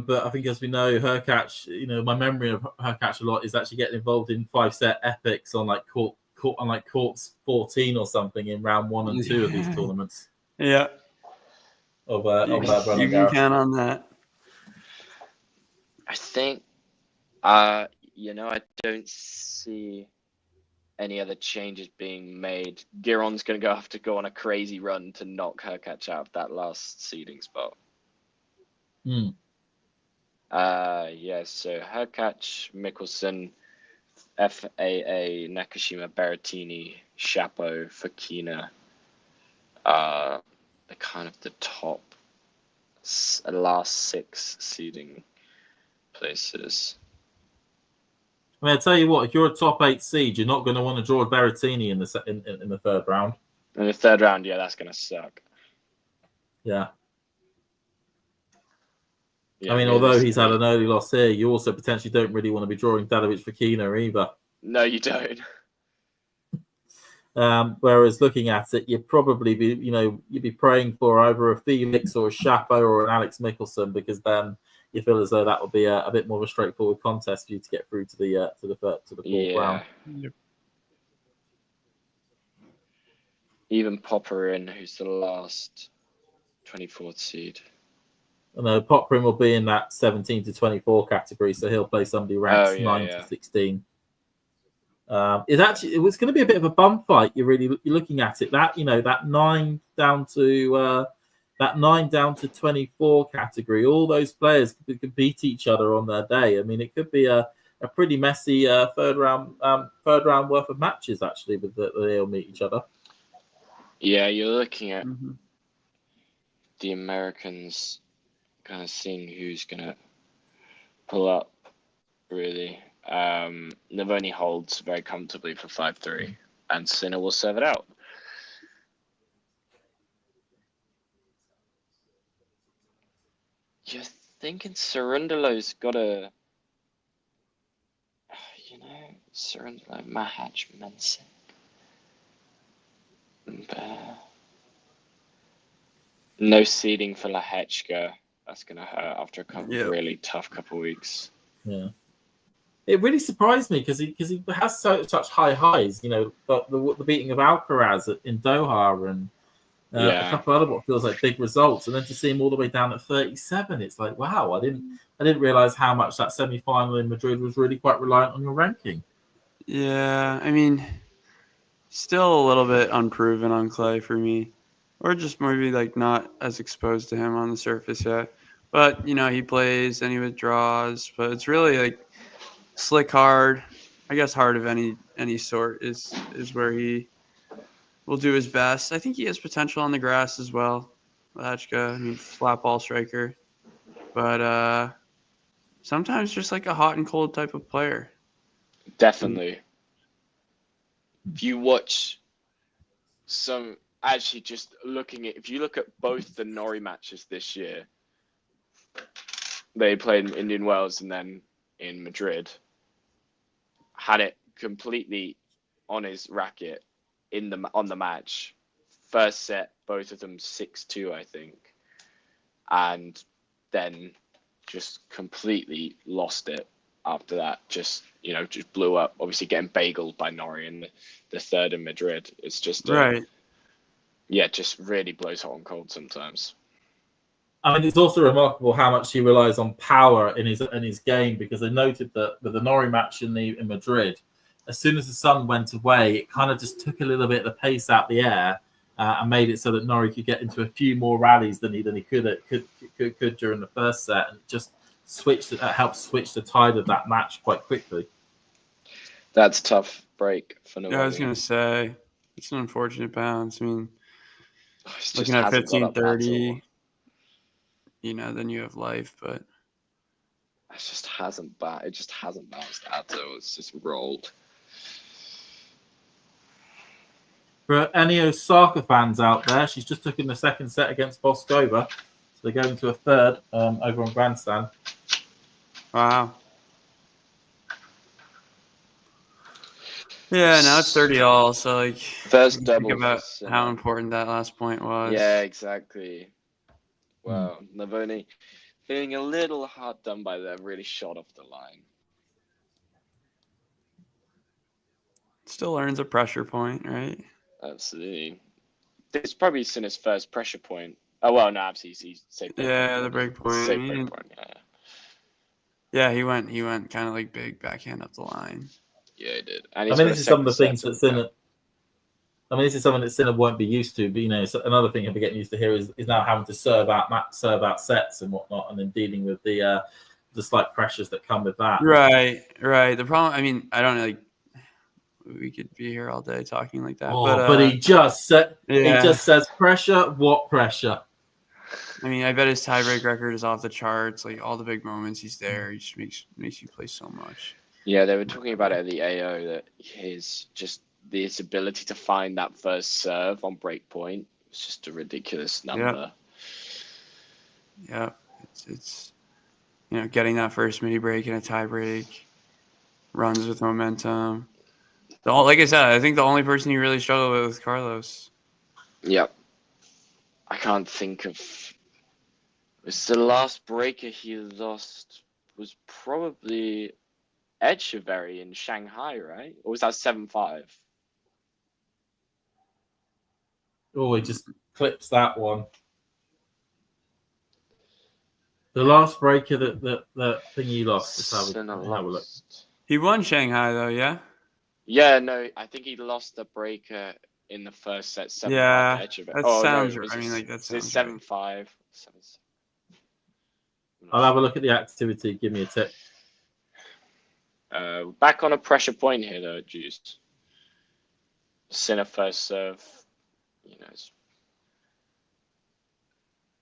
But I think, as we know, Hercatch. My memory of Hercatch a lot is actually getting involved in 5-set epics on like courts 14 or something in round 1 and 2 of these tournaments. Yeah. Of You Roland can Garros. count on that. I think, I don't see any other changes being made. Giron's going to have to go on a crazy run to knock Hercatch out of that last seeding spot. Hmm. So Hercatch, Mickelson, FAA, Nakashima, Berrettini, Shapo, Fakina, the kind of the top last 6 seeding places. I mean, I tell you what, if you're a top 8 seed, you're not going to want to draw Berrettini in the third round. In the third round, yeah, that's going to suck. Yeah. Yeah, I mean, although he's had an early loss here, you also potentially don't really want to be drawing Dadovic Fakina either. No, you don't. Whereas looking at it, you'd probably be, you'd be praying for either a Felix or a Shapo or an Alex Mickelson, because then you feel as though that would be a bit more of a straightforward contest for you to get through to the fourth round. Yep. Even Popperin, who's the last 24th seed. No, Popperin will be in that 17 to 24 category, so he'll play somebody ranked 9 to 16. It's going to be a bit of a bum fight. You're looking at it. That that 9 down to 24 category. All those players could beat each other on their day. I mean, it could be a pretty messy third round worth of matches actually, with they'll meet each other. Yeah, you're looking at the Americans, kind of seeing who's gonna pull up. Really, Navone holds very comfortably for 5-3, and Sinner will serve it out. You're thinking Cerundolo's got a, Cerundolo, Mahatch, Mensik. No seeding for Lehechka. That's going to hurt after a really tough couple of weeks. Yeah. It really surprised me because he has such high highs, but the beating of Alcaraz in Doha and a couple other what feels like big results, and then to see him all the way down at 37, it's like, wow, I didn't realize how much that semi-final in Madrid was really quite reliant on your ranking. Yeah, I mean, still a little bit unproven on clay for me, or just maybe like not as exposed to him on the surface yet. But he plays and he withdraws, but it's really like slick hard. I guess hard of any sort is where he will do his best. I think he has potential on the grass as well. Lachka, I mean, flat ball striker, but sometimes just like a hot and cold type of player. Definitely. If you watch if you look at both the Norrie matches this year, they played in Indian Wells and then in Madrid, had it completely on his racket on the match. First set, both of them 6-2, I think, and then just completely lost it after that. Just blew up. Obviously, getting bageled by Norrie in the third in Madrid. It's just right. Yeah, just really blows hot and cold sometimes. I mean, it's also remarkable how much he relies on power in his game, because I noted that with the Norrie match in Madrid, as soon as the sun went away, it kind of just took a little bit of the pace out the air and made it so that Norrie could get into a few more rallies than he could during the first set, and just helped switch the tide of that match quite quickly. That's a tough break for Navone. Yeah, I was gonna say it's an unfortunate bounce. I mean, looking at at 15-30, then you have life, but it just hasn't bounced at all. It's just rolled. For any Osaka fans out there, she's just took in the second set against Boskova. they're going to a third over on Grandstand. Wow. Yeah, now it's 30-all. So like, First you double think for about Sinner. how important that last point was. Yeah, exactly. Wow, Navone feeling a little hard done by that, really shot off the line. Still earns a pressure point, right? Absolutely. It's probably Sinner's first pressure point. Oh, well, no, absolutely. He saved break Yeah, point. the break point. Saved break point, yeah. Yeah, he went kind of like big backhand up the line. Yeah, he did. And I he's mean, got this a is some of the second things set that to Sinner. I mean, this is something that Sinner won't be used to. But you know, so another thing he'll be getting used to here is now having to serve out sets and whatnot, and then dealing with the slight pressures that come with that. Right. The problem, I mean, I don't know, like, we could be here all day talking like that. But he just says pressure. What pressure? I mean, I bet his tiebreak record is off the charts. Like all the big moments, he's there. He just makes you play so much. Yeah, they were talking about it at the AO that his ability to find that first serve on break point was just a ridiculous number. Yeah, it's getting that first mini break and a tie break, runs with momentum. Like I said, I think the only person you really struggle with is Carlos. Yep. I can't think of. It's the last breaker he lost was probably Echeverry in Shanghai, right? Or was that 7-5? Oh, he just clips that one. The last breaker that thing he lost. Sinner lost. He won Shanghai though, yeah. Yeah, no, I think he lost the breaker in the first set. 7-5 Yeah, to Echeverry. that sounds. I mean, like that sounds. 7-5. I'll have a look at the activity. Give me a tip. Back on a pressure point here, though, Juiced. Sinner first serve.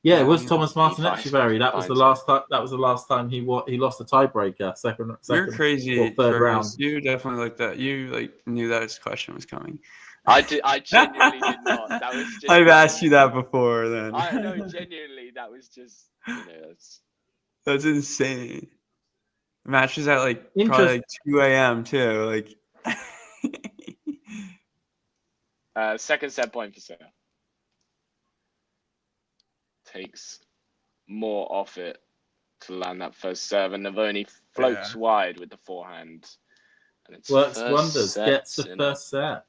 Yeah, it was Thomas Martin finds- Echeverry. That was the last time. That was the last time he lost a tiebreaker. Second. You're crazy. Or third round. You definitely looked at. You knew that his question was coming. I genuinely did not. That was just. I've asked you that before. Then. No, genuinely, that was just. That's insane. The match is at probably like 2 a.m. too. Second set point for Sinner. Takes more off it to land that first serve, and Navone floats wide with the forehand. And it's works wonders. Gets the first set.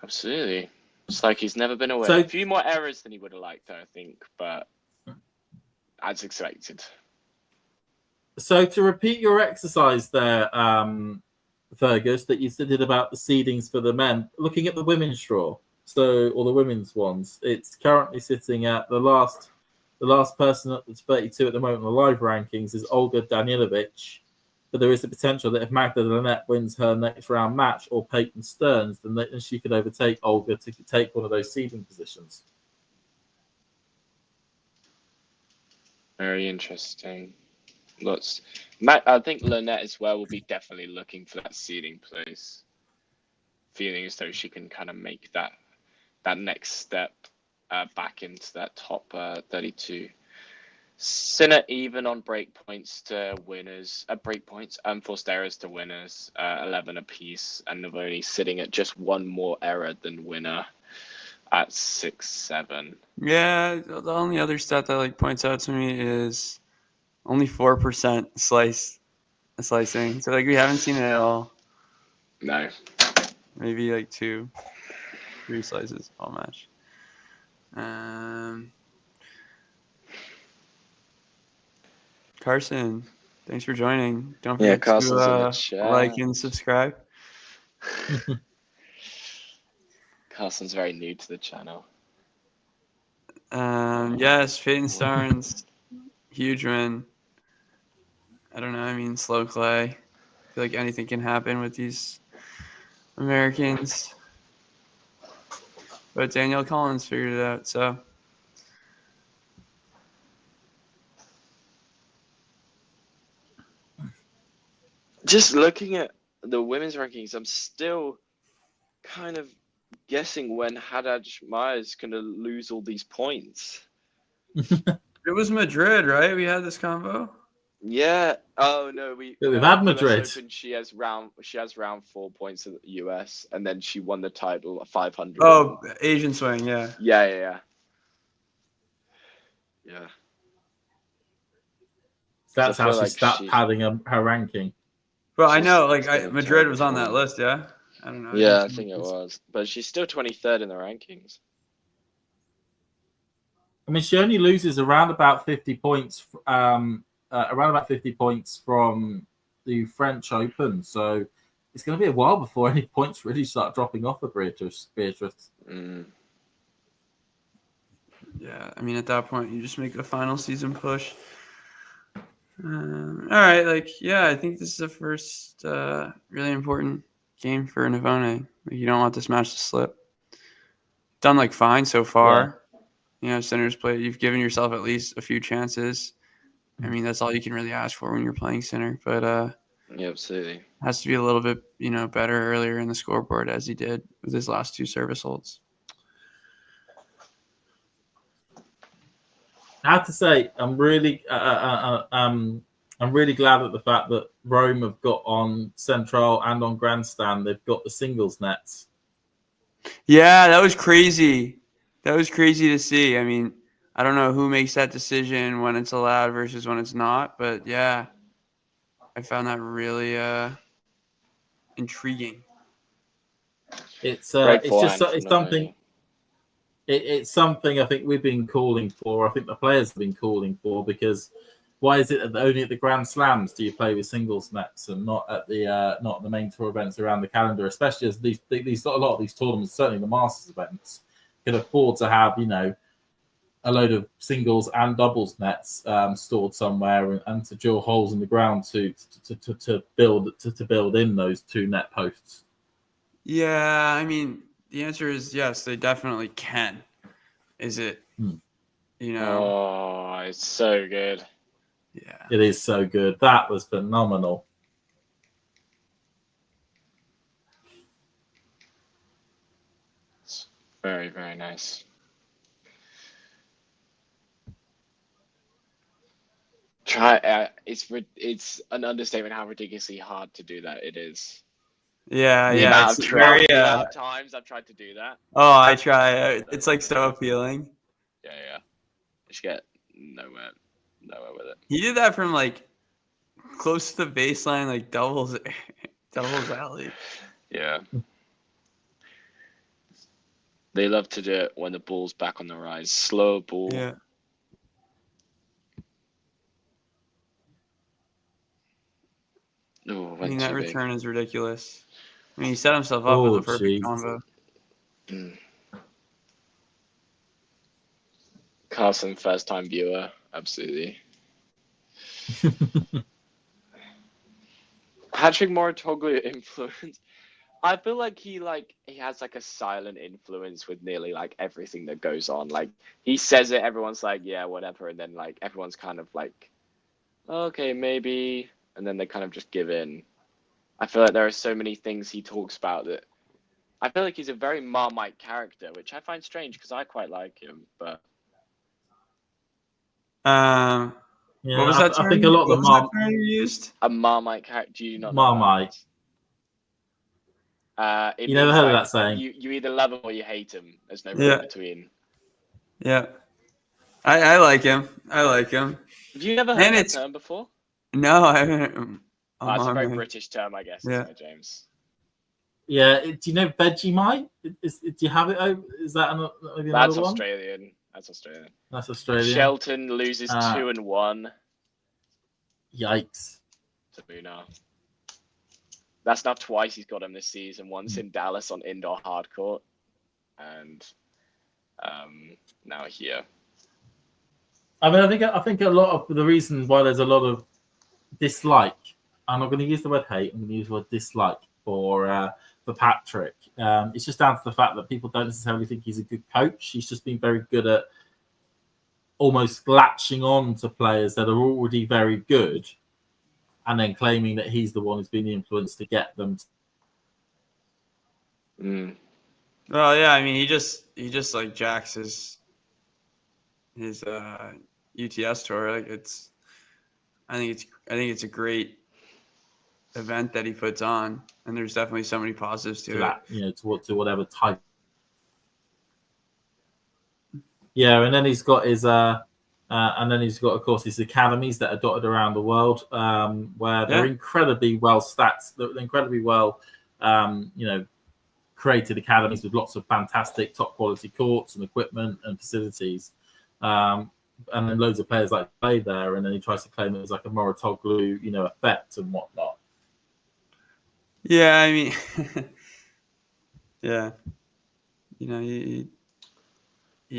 Absolutely. It's like he's never been away. So, a few more errors than he would have liked, I think, but as expected. So to repeat your exercise there, Fergus, that you did about the seedings for the men, looking at the women's draw, or the women's ones, it's currently sitting at the last person at the 32 at the moment in the live rankings is Olga Danilovic. But there is the potential that if Magda Linette wins her next round match or Peyton Stearns, then she could overtake Olga to take one of those seeding positions. Very interesting. I think Linette as well will be definitely looking for that seeding place, feeling as though she can kind of make that next step back into that top 32. Sinner even on breakpoints to winners, breakpoints and forced errors to winners, 11 apiece, and Navone sitting at just one more error than winner at 6-7. Yeah, the only other stat that points out to me is only 4% slicing. So we haven't seen it at all. No. Maybe 2-3 slices all match. Carson, thanks for joining. Don't forget to like and subscribe. Carson's very new to the channel. Yes, Peyton Stearns, huge win. I don't know. I mean, slow clay. I feel like anything can happen with these Americans. But Danielle Collins figured it out, so. Just looking at the women's rankings, I'm still kind of guessing when Haddad Maia is going to lose all these points. It was Madrid, right? We had this combo. Yeah. Oh no, We've had US Madrid. Open, she has round 4 points in the US, and then she won the title at 500. Oh, Asian swing, yeah. Yeah. So that's I how feel she like started she's- padding her ranking. But I know, She's got a Madrid was on terrible that form. list, yeah. I don't know. Yeah, I think it was, but she's still 23rd in the rankings. I mean, she only loses around about 50 points. Around about 50 points from the French Open. So it's going to be a while before any points really start dropping off of Beatrice. Mm. Yeah, I mean, at that point, you just make a final season push. All right, I think this is the first really important game for Navone. You don't want this match to slip. Done fine so far. You know, Sinner's play. You've given yourself at least a few chances. I mean, that's all you can really ask for when you're playing Sinner. But Yeah, absolutely. has to be a little bit, better earlier in the scoreboard as he did with his last 2 service holds. I have to say, I'm really glad at the fact that Rome have got on Central and on Grandstand. They've got the singles nets. Yeah, that was crazy. That was crazy to see. I mean, I don't know who makes that decision when it's allowed versus when it's not, but yeah, I found that really intriguing. It's Great just forehand it's from something. Navone. It's something I think we've been calling for. I think the players have been calling for, because why is it that only at the Grand Slams do you play with singles nets and not at the main tour events around the calendar? Especially as these a lot of these tournaments, certainly the Masters events, can afford to have a load of singles and doubles nets stored somewhere and to drill holes in the ground to build in those 2 net posts. Yeah, I mean, the answer is yes, they definitely can. Is it, Oh, it's so good. Yeah. It is so good. That was phenomenal. It's very, very nice. It's an understatement how ridiculously hard to do that it is. Yeah, The yeah. amount It's of very, the amount of times I've tried to do that. oh, I try. It's so appealing. Yeah. Just get nowhere with it. He did that from close to the baseline, doubles alley. Yeah. They love to do it when the ball's back on the rise. Slow ball. Yeah. Oh, I mean, went that too big. return is ridiculous. I mean, he set himself up with a perfect jeez. combo. Carson, first time viewer, absolutely. Patrick Moratoglu influence. I feel like he has a silent influence with nearly everything that goes on. He says it, everyone's yeah, whatever, and then everyone's kind of okay, maybe, and then they kind of just give in. I feel like there are so many things he talks about that I feel like he's a very Marmite character, which I find strange because I quite like him, but Yeah, what was that term? I think a lot of the term you used? a Marmite character. Do you not know Marmite. that? It You never means, heard of that saying? You either love him or you hate him. There's no room in between. Yeah. I like him. Have you never heard that term before? No, I haven't. It's a very British term, I guess, isn't it, James? Yeah. Do you know Vegemite? Do you have it? Is that maybe another one? That's Australian. That's Australian. Shelton loses 2-1. Yikes. To Munar. That's now twice he's got him this season. Once in Dallas on indoor hard court, and now here. I mean, I think a lot of the reason why there's a lot of dislike. I'm not going to use the word hate. I'm going to use the word dislike for Patrick. It's just down to the fact that people don't necessarily think he's a good coach. He's just been very good at almost latching on to players that are already very good, and then claiming that he's the one who's been influenced to get them. Well, yeah, I mean, he just jacks his his UTS tour. Like I think it's a great event that he puts on, and there's definitely so many positives to to it. that, you know, to whatever type. Yeah, and then he's got his and then he's got, of course, his academies that are dotted around the world, where they're incredibly well stacked. They're incredibly well, you know, created academies with lots of fantastic top quality courts and equipment and facilities. And then loads of players like to play there, and then he tries to claim it as like a Moratoglu, you know, effect and whatnot. Yeah, I mean, yeah, you know, he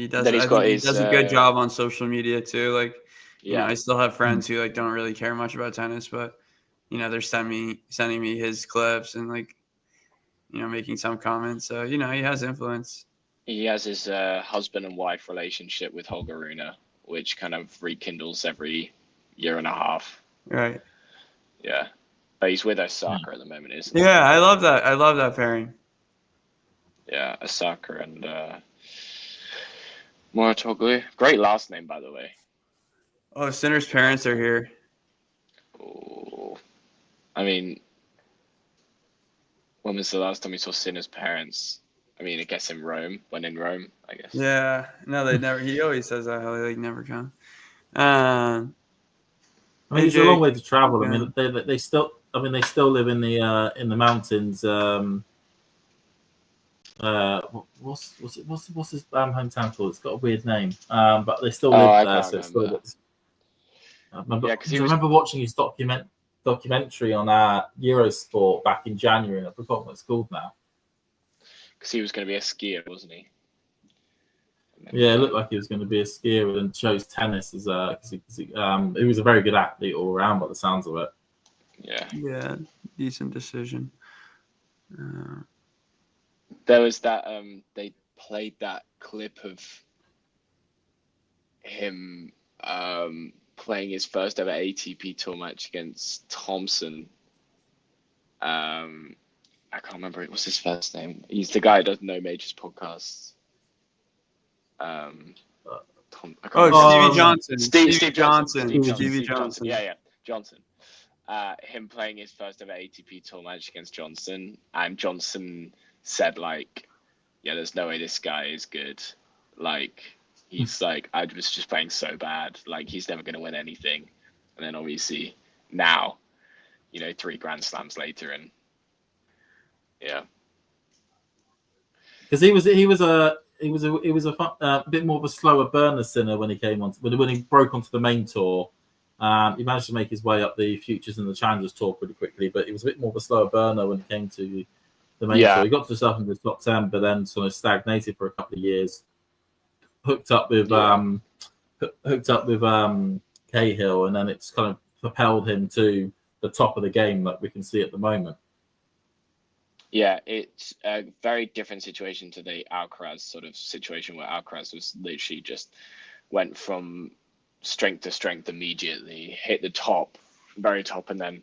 does. Then he's I got think he his, does a good job on social media too. Like, you know, yeah. I still have friends who like don't really care much about tennis, but you know, they're sending me his clips and like, you know, making some comments. So you know, he has influence. He has his husband and wife relationship with Holger Rune, which kind of rekindles every year and a half. Right. Yeah. But he's with Osaka at the moment, isn't he? Yeah, I love that. I love that pairing. Yeah, Osaka and Moratoglu. Great last name, by the way. Oh, Sinner's parents are here. Oh, I mean, when was the last time we saw Sinner's parents? I mean, I guess in Rome, when in Rome, I guess. Yeah. No, they never. He always says that how they like never come. I mean, it's a long way to travel. I mean, they still live in the mountains. What's his hometown called? It's got a weird name. But they still live there. So it's still. I remember watching his documentary on Eurosport back in January, and I forgot what it's called now. Because he was going to be a skier, wasn't he? Yeah, it looked like he was going to be a skier and chose tennis as he was a very good athlete all around, by the sounds of it. Yeah. Yeah, decent decision. There was that they played that clip of him playing his first ever ATP tour match against Thompson. I can't remember what's his first name. He's the guy who does No Majors podcasts. Stevie Johnson. Stevie Johnson. Yeah, Johnson. Him playing his first ever ATP tour match against Johnson, and Johnson said like, "Yeah, there's no way this guy is good. Like, he's like, I was just playing so bad. Like, he's never going to win anything." And then obviously now, you know, 3 Grand Slams later, and yeah, because he was a bit more of a slower burner Sinner when he came on when he broke onto the main tour. He managed to make his way up the Futures and the Challengers Tour pretty quickly, but he was a bit more of a slower burner when it came to the main tour. He got to himself in the top 10, but then sort of stagnated for a couple of years. Hooked up with Cahill, and then it's kind of propelled him to the top of the game that we can see at the moment. Yeah, it's a very different situation to the Alcaraz sort of situation where Alcaraz was literally just went from strength to strength immediately, hit the top, very top, and then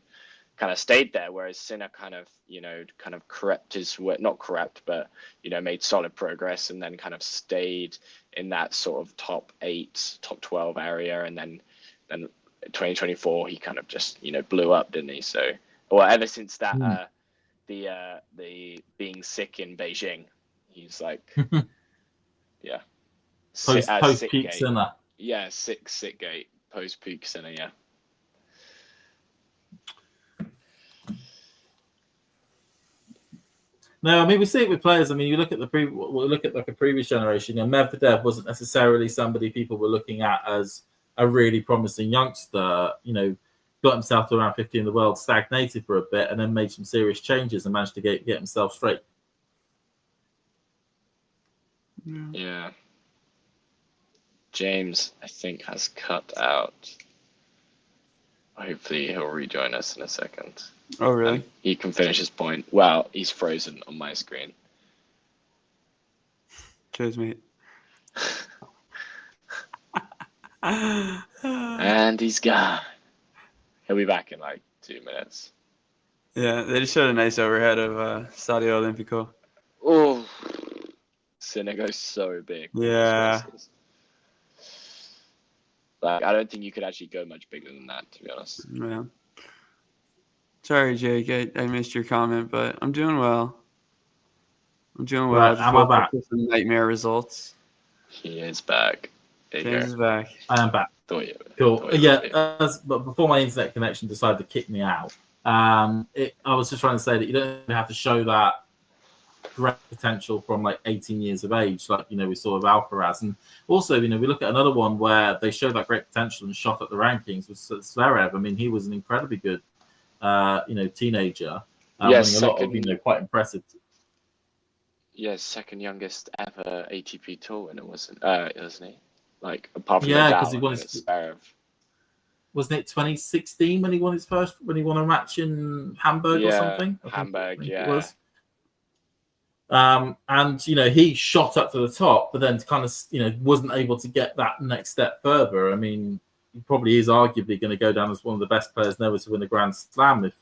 kind of stayed there. Whereas Sinner kind of crept his way, not crept, but, you know, made solid progress and then kind of stayed in that sort of top 8, top 12 area. And then 2024, he kind of just, you know, blew up, didn't he? So, well, ever since that, the being sick in Beijing, he's like, yeah, post peak Sinner. Yeah, sick gate, post peak Sinner, yeah. No, I mean, we see it with players. I mean, you look at the previous generation. You know, Medvedev wasn't necessarily somebody people were looking at as a really promising youngster. You know, got himself to around 50 in the world, stagnated for a bit, and then made some serious changes and managed to get himself straight. Yeah. James, I think, has cut out. Hopefully he'll rejoin us in a second. Oh, really? And he can finish his point. Well, he's frozen on my screen. Cheers, mate. And he's gone. He'll be back in like 2 minutes. Yeah, they just showed a nice overhead of Stadio Olimpico. Oh, Sinner goes so big. Yeah. Like, I don't think you could actually go much bigger than that, to be honest. Yeah. Sorry, Jake. I missed your comment, but I'm doing well. Right, Just am I woke up back? with some nightmare results. He is back. There you James go. is back. I am back. Thought you- Cool. thought you Yeah, would be. but before my internet connection decided to kick me out, I was just trying to say that you don't have to show that great potential from like 18 years of age, like we saw with Alcaraz. And also, we look at another one where they showed that great potential and shot at the rankings with Zverev. I mean, he was an incredibly good, teenager, Yes, winning a lot of quite impressive. Yes, second youngest ever ATP tour winner, wasn't he? Like, apart from Yeah, because Nadal he and won then his. it's Zverev. Wasn't it 2016 when he won a match in Hamburg or something? I Hamburg, think yeah. it was. And he shot up to the top, but then kind of wasn't able to get that next step further. I mean, he probably is arguably going to go down as one of the best players never to win a Grand Slam if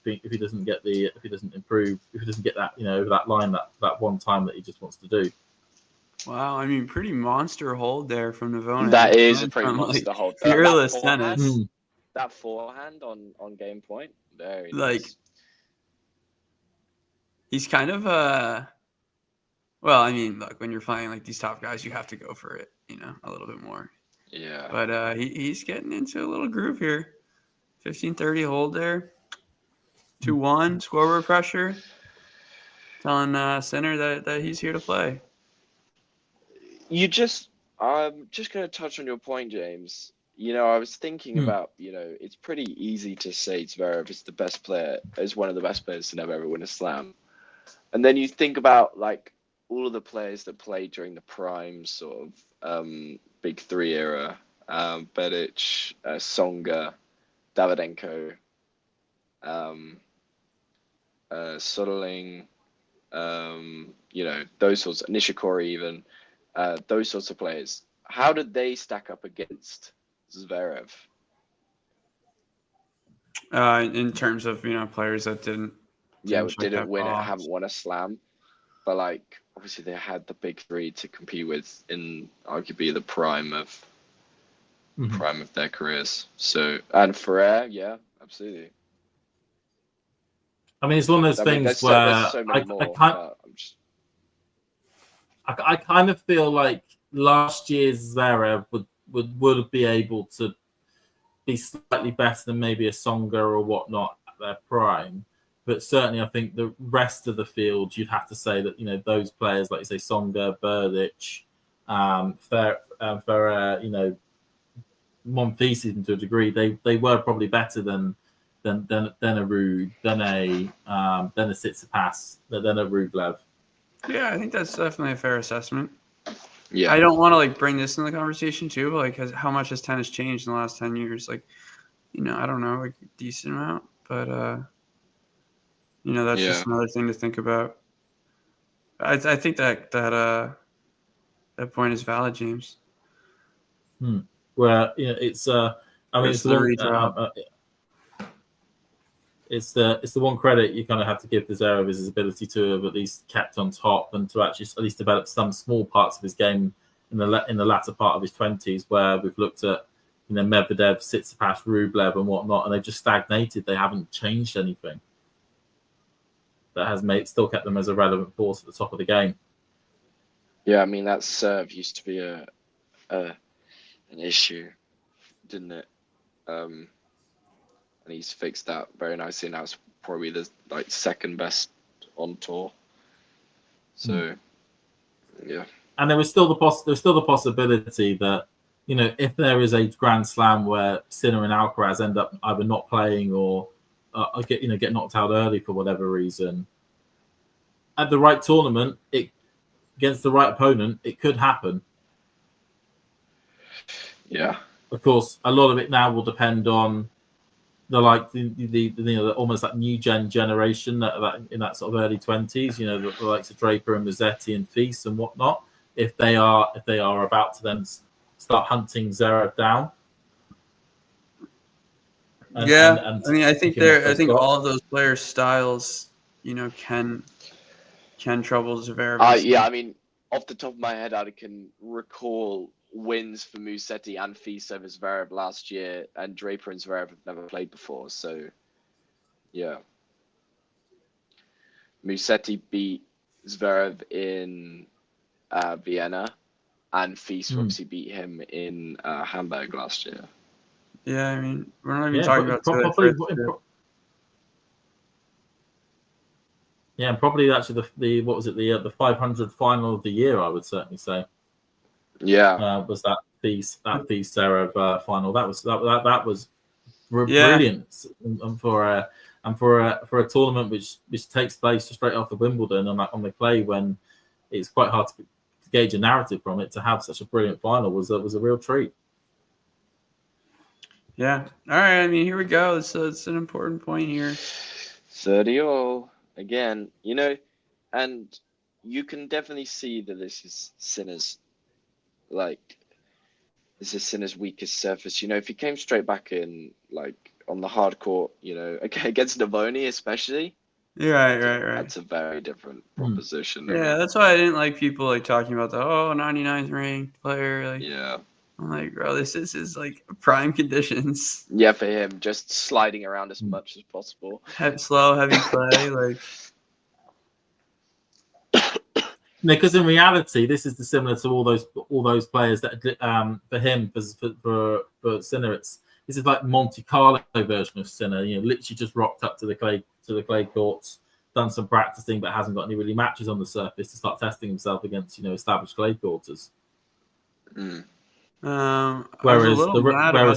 he doesn't get if he doesn't improve, if he doesn't get that over that line that one time that he just wants to do. Wow, I mean, pretty monster hold there from Navone. That is a pretty monster hold. Fearless That forehand, tennis. That forehand on game point, very Like, nice. he's kind of well, I mean, look, when you're playing like these top guys, you have to go for it, a little bit more. Yeah. But he's getting into a little groove here. 15-30 hold there. 2-1 scoreboard pressure. Telling Sinner that he's here to play. I'm just going to touch on your point, James. I was thinking about, it's pretty easy to say Zverev is one of the best players to never ever win a slam. And then you think about like all of the players that played during the prime sort of Big Three era, Bedic, Tsonga, Davydenko, Soderling, those sorts, Nishikori even, those sorts of players. How did they stack up against Zverev? In terms of players that didn't haven't won a slam, but like obviously they had the Big Three to compete with in arguably the prime of their careers. So, and Ferrer, yeah, absolutely. I mean, it's one of those things where there's so many more. I kind of feel like last year's Zverev would be able to be slightly better than maybe a Tsonga or whatnot at their prime. But certainly, I think the rest of the field, you'd have to say that those players, like you say, Tsonga, Berdych, Ferrer, Monfils, even to a degree, they were probably better than a Ruud, than a Tsitsipas, than a Rublev. Yeah, I think that's definitely a fair assessment. Yeah, I don't want to bring this in the conversation too, but how much has tennis changed in the last 10 years? I don't know, a decent amount, but that's just another thing to think about. I think that point is valid, James. Where it's it's the one credit you kind of have to give to Zverev is his ability to have at least kept on top and to actually at least develop some small parts of his game in the latter part of his 20s, where we've looked at Medvedev, Tsitsipas, Rublev, and whatnot, and they've just stagnated. They haven't changed anything. That has still kept them as a relevant force at the top of the game. Yeah, I mean that serve used to be an issue, didn't it? And he's fixed that very nicely. Now it's probably the second best on tour. So, yeah. And there was still the possibility that if there is a Grand Slam where Sinner and Alcaraz end up either not playing or get knocked out early for whatever reason, at the right tournament, against the right opponent, it could happen. Yeah. Of course, a lot of it now will depend on the almost that new generation that in that sort of early 20s, the likes of Draper and Mazzetti and Feast and whatnot. If they are about to then start hunting Zverev down. I think all of those players' styles, can trouble Zverev. Yeah, I mean, off the top of my head, I can recall wins for Musetti and Fils over Zverev last year, and Draper and Zverev have never played before. So, yeah. Musetti beat Zverev in Vienna, and Fils obviously beat him in Hamburg last year. Yeah, I mean, we're not even talking about Yeah, and probably actually the what was it, the 500th final of the year, I would certainly say. Yeah, was that Zverev final. That was brilliant, and for a tournament which takes place straight after Wimbledon on the clay, when it's quite hard to gauge a narrative from it, to have such a brilliant final was a real treat. Yeah. All right. I mean, here we go. So it's an important point here. 30-all again, and you can definitely see that this is Sinner's weakest surface. If he came straight back in, on the hard court, against Navone especially. Right. That's a very different proposition. Yeah, that's why I didn't like people talking about the 99th ranked player. Yeah. I'm like, bro, this is prime conditions. Yeah, for him, just sliding around as much as possible. Slow, heavy play, Because in reality, this is similar to all those players that for him, for Sinner, this is like Monte Carlo version of Sinner. Literally just rocked up to the clay courts, done some practicing, but hasn't got any really matches on the surface to start testing himself against established clay courts. Whereas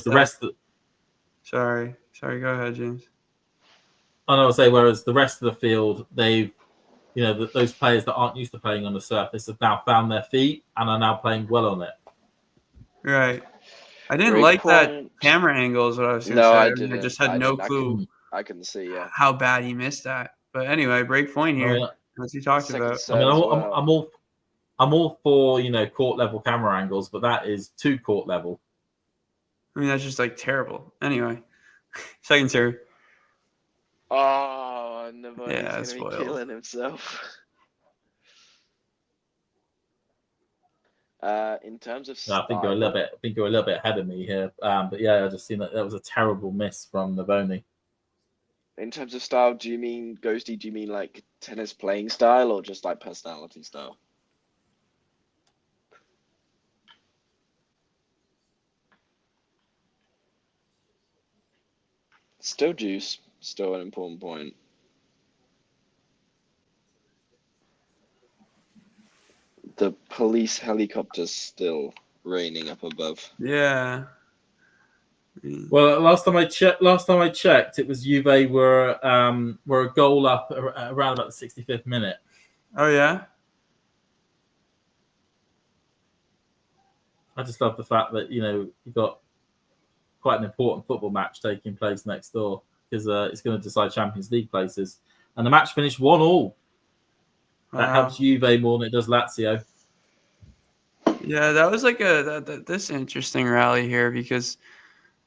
the rest of sorry, go ahead, James. I would say whereas the rest of the field, they've those players that aren't used to playing on the surface have now found their feet and are now playing well on it. Right. I didn't that camera angle is what I was going to say. I didn't. I just had no clue. I couldn't see how bad he missed that. But anyway, break point here. As you talked about. I'm all for court level camera angles, but that is too court level. I mean, that's just terrible. Anyway, second serve. Oh, Navone's gonna be killing himself. In terms of style, I think you're a little bit ahead of me here. But yeah, I just seen that was a terrible miss from Navone. In terms of style, do you mean Ghosty? Do you mean tennis playing style, or just personality style? Still juice. Still an important point. The police helicopter's still raining up above. Yeah. Well, last time I checked, it was Juve were a goal up around about the 65th minute. Oh yeah. I just love the fact that you got quite an important football match taking place next door, because it's going to decide Champions League places, and the match finished 1-1. That helps Juve more than it does Lazio. Yeah, that was this interesting rally here, because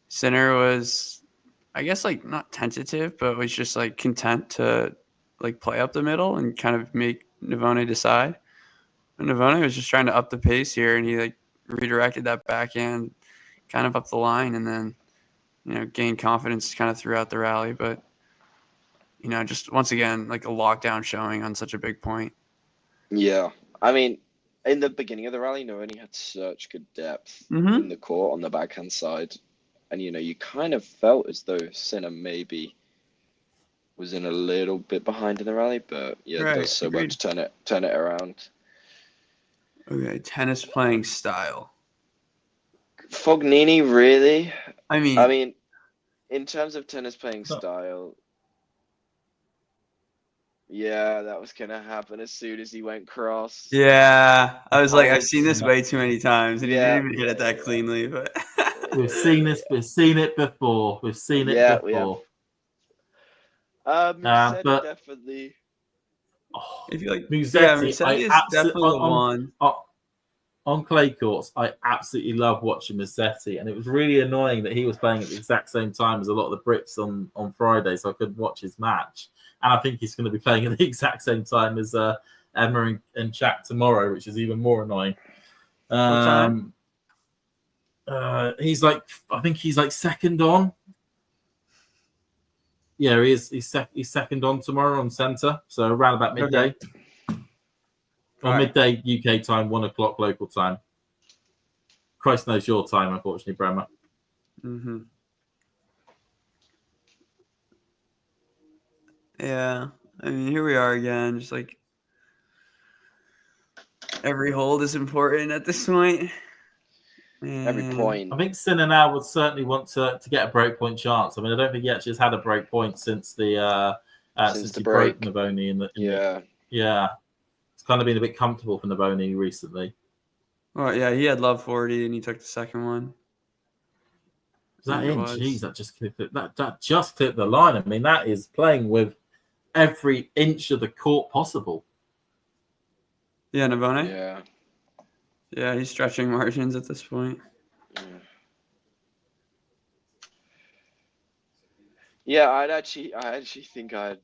Sinner was, I guess, not tentative, but was just content to play up the middle and kind of make Navone decide. And Navone was just trying to up the pace here, and he redirected that backhand kind of up the line, and then gained confidence kind of throughout the rally. But just once again, a lockdown showing on such a big point. Yeah, I mean, in the beginning of the rally, Navone had such good depth in the court on the backhand side. And, you kind of felt as though Sinner maybe was in a little bit behind in the rally, but it does so much to turn it around. Okay, tennis playing style. Fognini, really? I mean, in terms of tennis playing style, yeah, that was going to happen as soon as he went cross. Yeah, I was I've seen this way too many times, and he didn't even hit it that cleanly, but... We've seen this. We've seen it before. Musetti definitely. If you Musetti, Musetti is definitely the one. On clay courts, I absolutely love watching Musetti, and it was really annoying that he was playing at the exact same time as a lot of the Brits on Friday, so I couldn't watch his match. And I think he's going to be playing at the exact same time as Emma and Chak tomorrow, which is even more annoying. What time? He's like, I think he's like second on. Yeah, he is. He's second on tomorrow on centre, so around about midday. Or midday UK time, 1 o'clock local time. Christ knows your time, unfortunately, Bremer. Mm-hmm. Yeah, I mean, here we are again. Just like every hold is important at this point. Every And point. I think Sinner now would certainly want to get a breakpoint chance. I mean, I don't think he actually has had a breakpoint since the Since the he break. broke Navone in the Yeah. yeah. It's kind of been a bit comfortable for Navone recently. well, yeah, he had love 40 and he took the second one. Is that I think in? it was. Jeez, that just clipped it. That just clipped the line. I mean, that is playing with every inch of the court possible. Yeah, Navone? Yeah. Yeah, he's stretching margins at this point. Yeah, I actually think I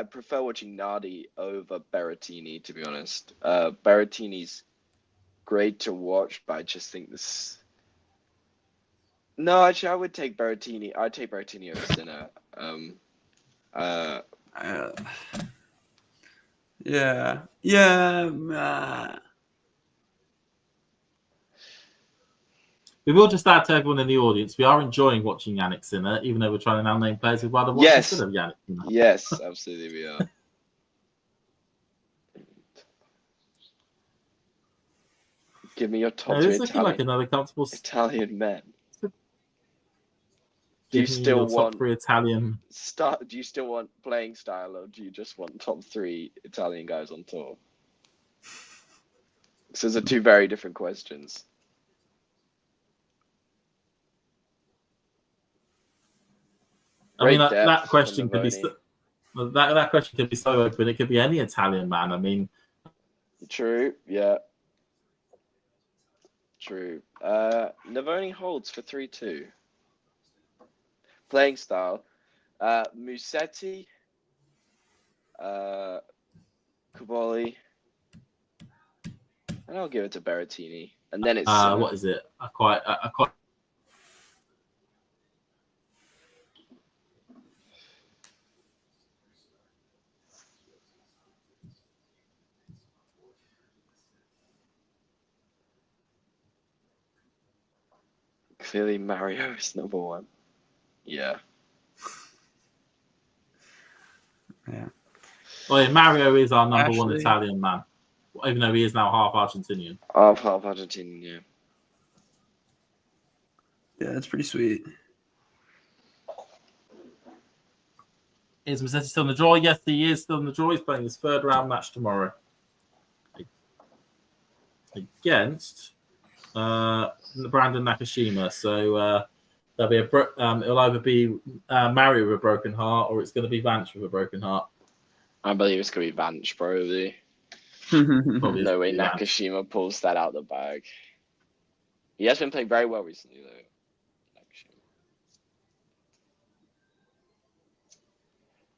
prefer watching Nardi over Berrettini, to be honest. Berrettini's great to watch, but I just think this. No, actually, I would take Berrettini. I'd take Berrettini over Sinner. Yeah. Yeah. We will just add to everyone in the audience, we are enjoying watching Jannik Sinner, even though we're trying to now name players we'd rather watch Yes. instead of Jannik Sinner. Yes, absolutely, we are. Give me your top No, two it's looking like another comfortable. Italian men. Do Give you me still your top want 3 Italian. Do you still want playing style, or do you just want top 3 Italian guys on tour? So those are 2 very different questions. I mean, Great that depth question from could be Navone. that question could be so open. It could be any Italian man. I mean, True, yeah. True. Navone holds for 3-2. Playing style. Musetti. Coboli. And I'll give it to Berrettini. And then it's what is it? I quite. Clearly Mario is number 1. Yeah. Yeah. Well, yeah, Mario is our number 1 Ashley. Italian man, even though he is now half Argentinian. Half Argentinian, yeah. Yeah, that's pretty sweet. Is Musetti still in the draw? Yes, he is still in the draw. He's playing his 3rd round match tomorrow against Brandon Nakashima. So there'll be it'll either be Mario with a broken heart, or it's going to be Vance with a broken heart. I believe it's going to be Vance, probably. Probably No way Vance. Nakashima pulls that out the bag. He has been playing very well recently, though. Nakashima.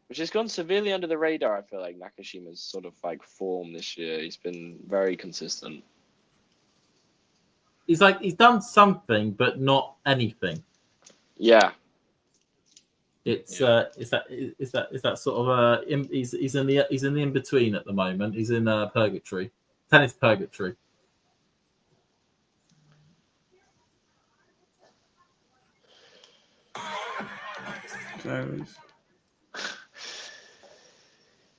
Which has gone severely under the radar, I feel like, Nakashima's sort of like form this year. He's been very consistent. He's done something, but not anything. Yeah. It's that sort of he's in the in between at the moment. He's in purgatory, tennis purgatory.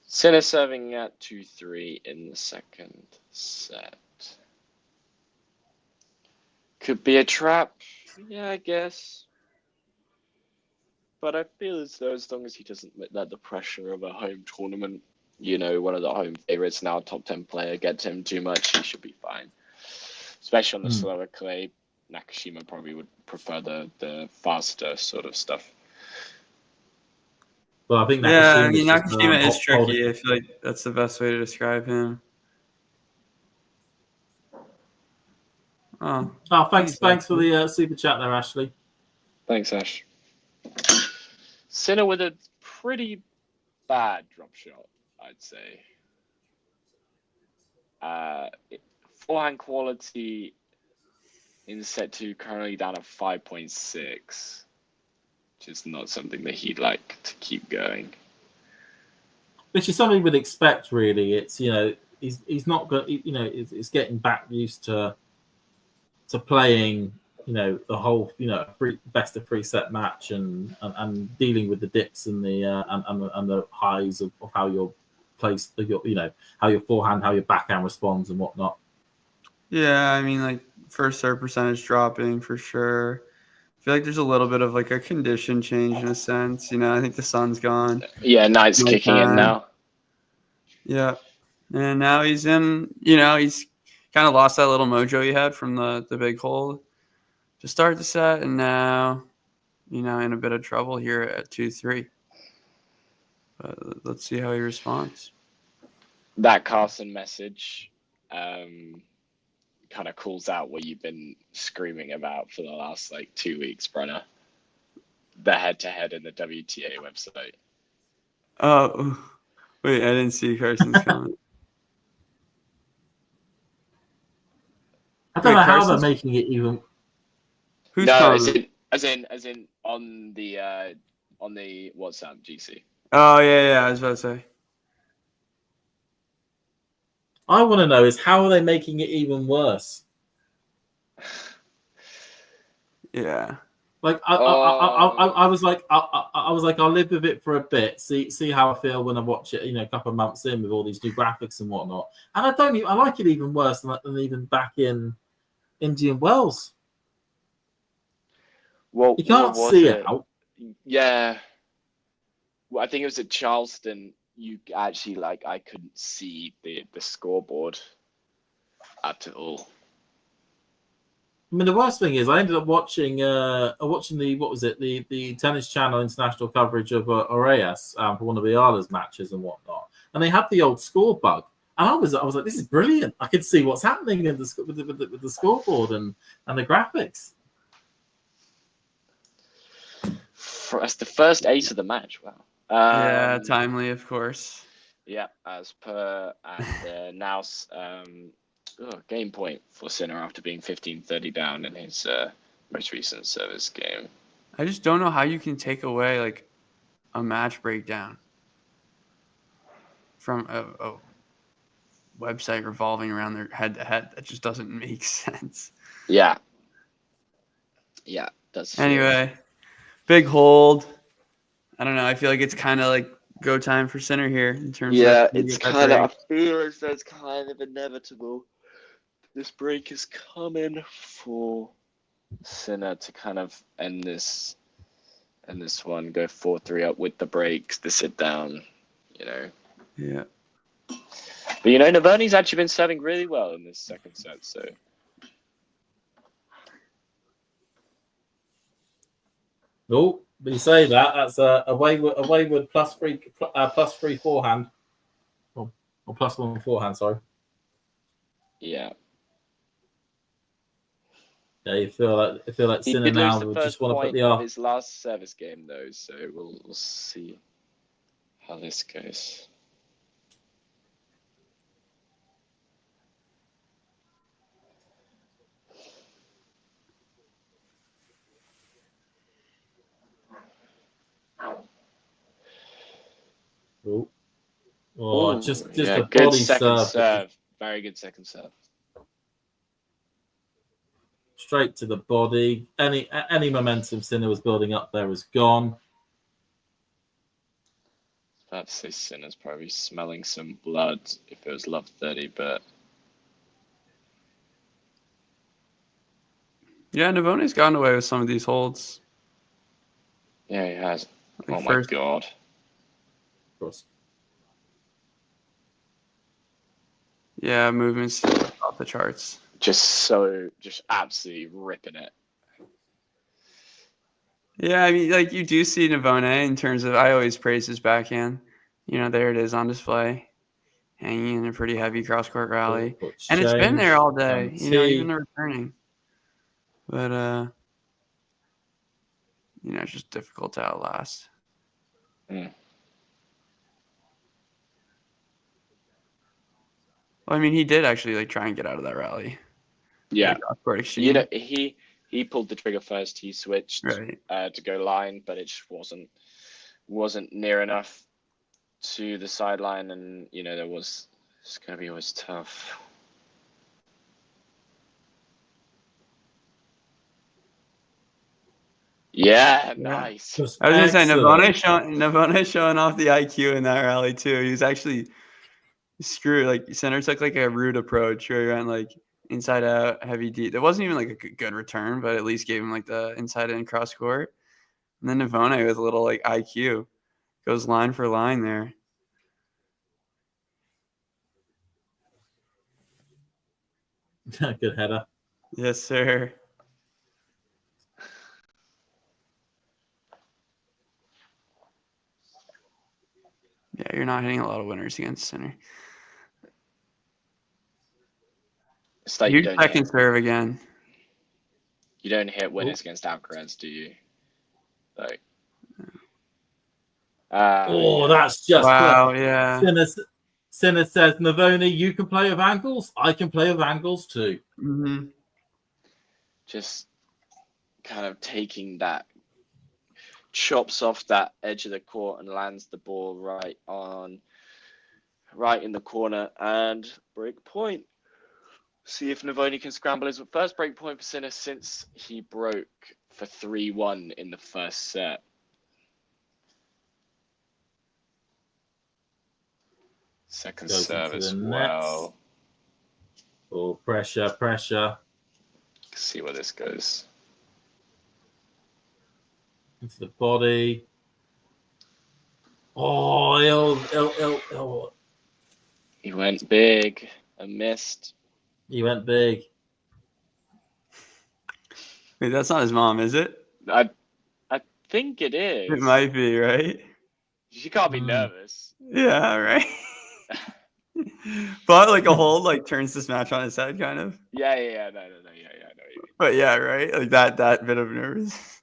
Sinner serving at 2-3 in the second set. Could be a trap. Yeah, I guess. But I feel as though as long as he doesn't let the pressure of a home tournament, one of the home favorites, now top 10 player, get to him too much, he should be fine. Especially on the slower clay, Nakashima probably would prefer the faster sort of stuff. Well, I think Nakashima is tricky. I feel like that's the best way to describe him. Oh, thanks for the super chat there, Ashley. Thanks, Ash. Sinner with a pretty bad drop shot, I'd say. Forehand quality in set 2, currently down at 5.6, which is not something that he'd like to keep going. Which is something we'd expect, really. It's, he's not got, it's getting back used to playing, the whole, best of 3 set match and dealing with the dips and the and the highs of how your place, how your forehand, how your backhand responds and whatnot. Yeah, I mean, like first serve percentage dropping for sure. I feel like there's a little bit of like a condition change in a sense. I think the sun's gone. Yeah, Knight's kicking in now. Yeah. And now he's in, he's kind of lost that little mojo he had from the big hold to start the set. And now, in a bit of trouble here at 2-3. But let's see how he responds. That Carson message kind of calls out what you've been screaming about for the last 2 weeks, Brenner. The head-to-head in the WTA website. Oh, wait, I didn't see Carson's comment. I don't know how Carson's... they're making it even. Who's no, comment? as in on the WhatsApp GC. Oh yeah, I was about to say. I want to know is how are they making it even worse? Yeah. Like I was like I'll live with it for a bit, see how I feel when I watch it, a couple of months in with all these new graphics and whatnot. And I like it even worse than even back in Indian Wells. Well, you can't see it out. Yeah. Well, I think it was at Charleston. You actually I couldn't see the scoreboard at all. I mean, the worst thing is I ended up watching the Tennis Channel international coverage of Aureus for one of Ayala's matches and whatnot, and they had the old score bug, and I was like, this is brilliant. I could see what's happening in with the scoreboard and the graphics. That's the first ace of the match. Wow. Yeah, timely, of course. Yeah, as per, and now game point for Sinner after being 15-30 down in his most recent service game. I just don't know how you can take away a match breakdown from a website revolving around their head-to-head. That just doesn't make sense. Yeah. That's anyway. Big hold. I don't know. I feel like it's kind of go time for Sinner here in terms of that. It's kind of. I feel as though it's kind of inevitable. This break is coming for Sinner to kind of end this one, go 4-3 up with the breaks, the sit down, Yeah. But Navone's actually been serving really well in this second set, so. Oh, but you say that's a wayward plus three forehand, or +1 forehand. Sorry. Yeah. Yeah, you feel like Sinner now would just want to put the off. His last service game though, so we'll see how this goes. Just yeah, a good body second serve. Very good second serve. Straight to the body. Any momentum Sinner was building up there is gone. I'd say Sinner's probably smelling some blood if it was love 30, but yeah, Navone's gotten away with some of these holds. Yeah, he has. Oh my god. Of course. Yeah, movements off the charts. Just absolutely ripping it. Yeah, I mean, you do see Navone in terms of, I always praise his backhand. There it is on display, hanging in a pretty heavy cross-court rally. And it's been there all day, even the returning. But, it's just difficult to outlast. Mm. Well, I mean, he did actually try and get out of that rally. Yeah. Cross-court exchange. You know, he pulled the trigger first. He switched Right. to go line, but it just wasn't near enough to the sideline, and you know it's gonna be always tough. Yeah, nice. Just I was gonna say excellent. Navone showing off the IQ in that rally too. He was actually screwed. Like center took like a rude approach where he went like inside out, heavy deep. There wasn't even like a good return, but at least gave him like the inside in cross court. And then Navone with a little like IQ goes line for line there. Good header. Yes, sir. Yeah, you're not hitting a lot of winners against center. It's like Huge second serve again. you don't hit winners against Alcaraz, do you? Like, That's just wow. perfect. Yeah. Sinner says, Navone, you can play with angles. I can play with angles too. Mm-hmm. just kind of taking that, chops off that edge of the court and lands the ball right in the corner, and break point. See if Navone can scramble his first break point for Sinner since he broke for 3-1 in the first set. Second Goes serve into as the well. nets. Oh, pressure. See where this goes. Into the body. Oh, ill. He went big and missed. He went big. Wait, that's not his mom, is it? I think it is. It might be, right? You can't be nervous. Yeah, right. But like a hold like turns this match on its head, kind of. Yeah. No, yeah, I know what you mean. But yeah, right. Like that bit of nervous.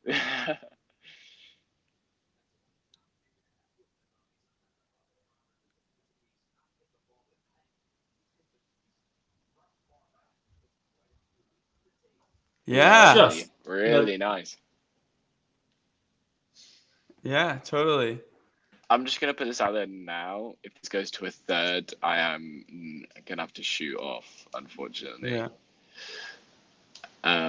Yeah. Just really nice. Yeah, totally. I'm just gonna put this out there now. If this goes to a third, I am gonna have to shoot off, unfortunately. Yeah.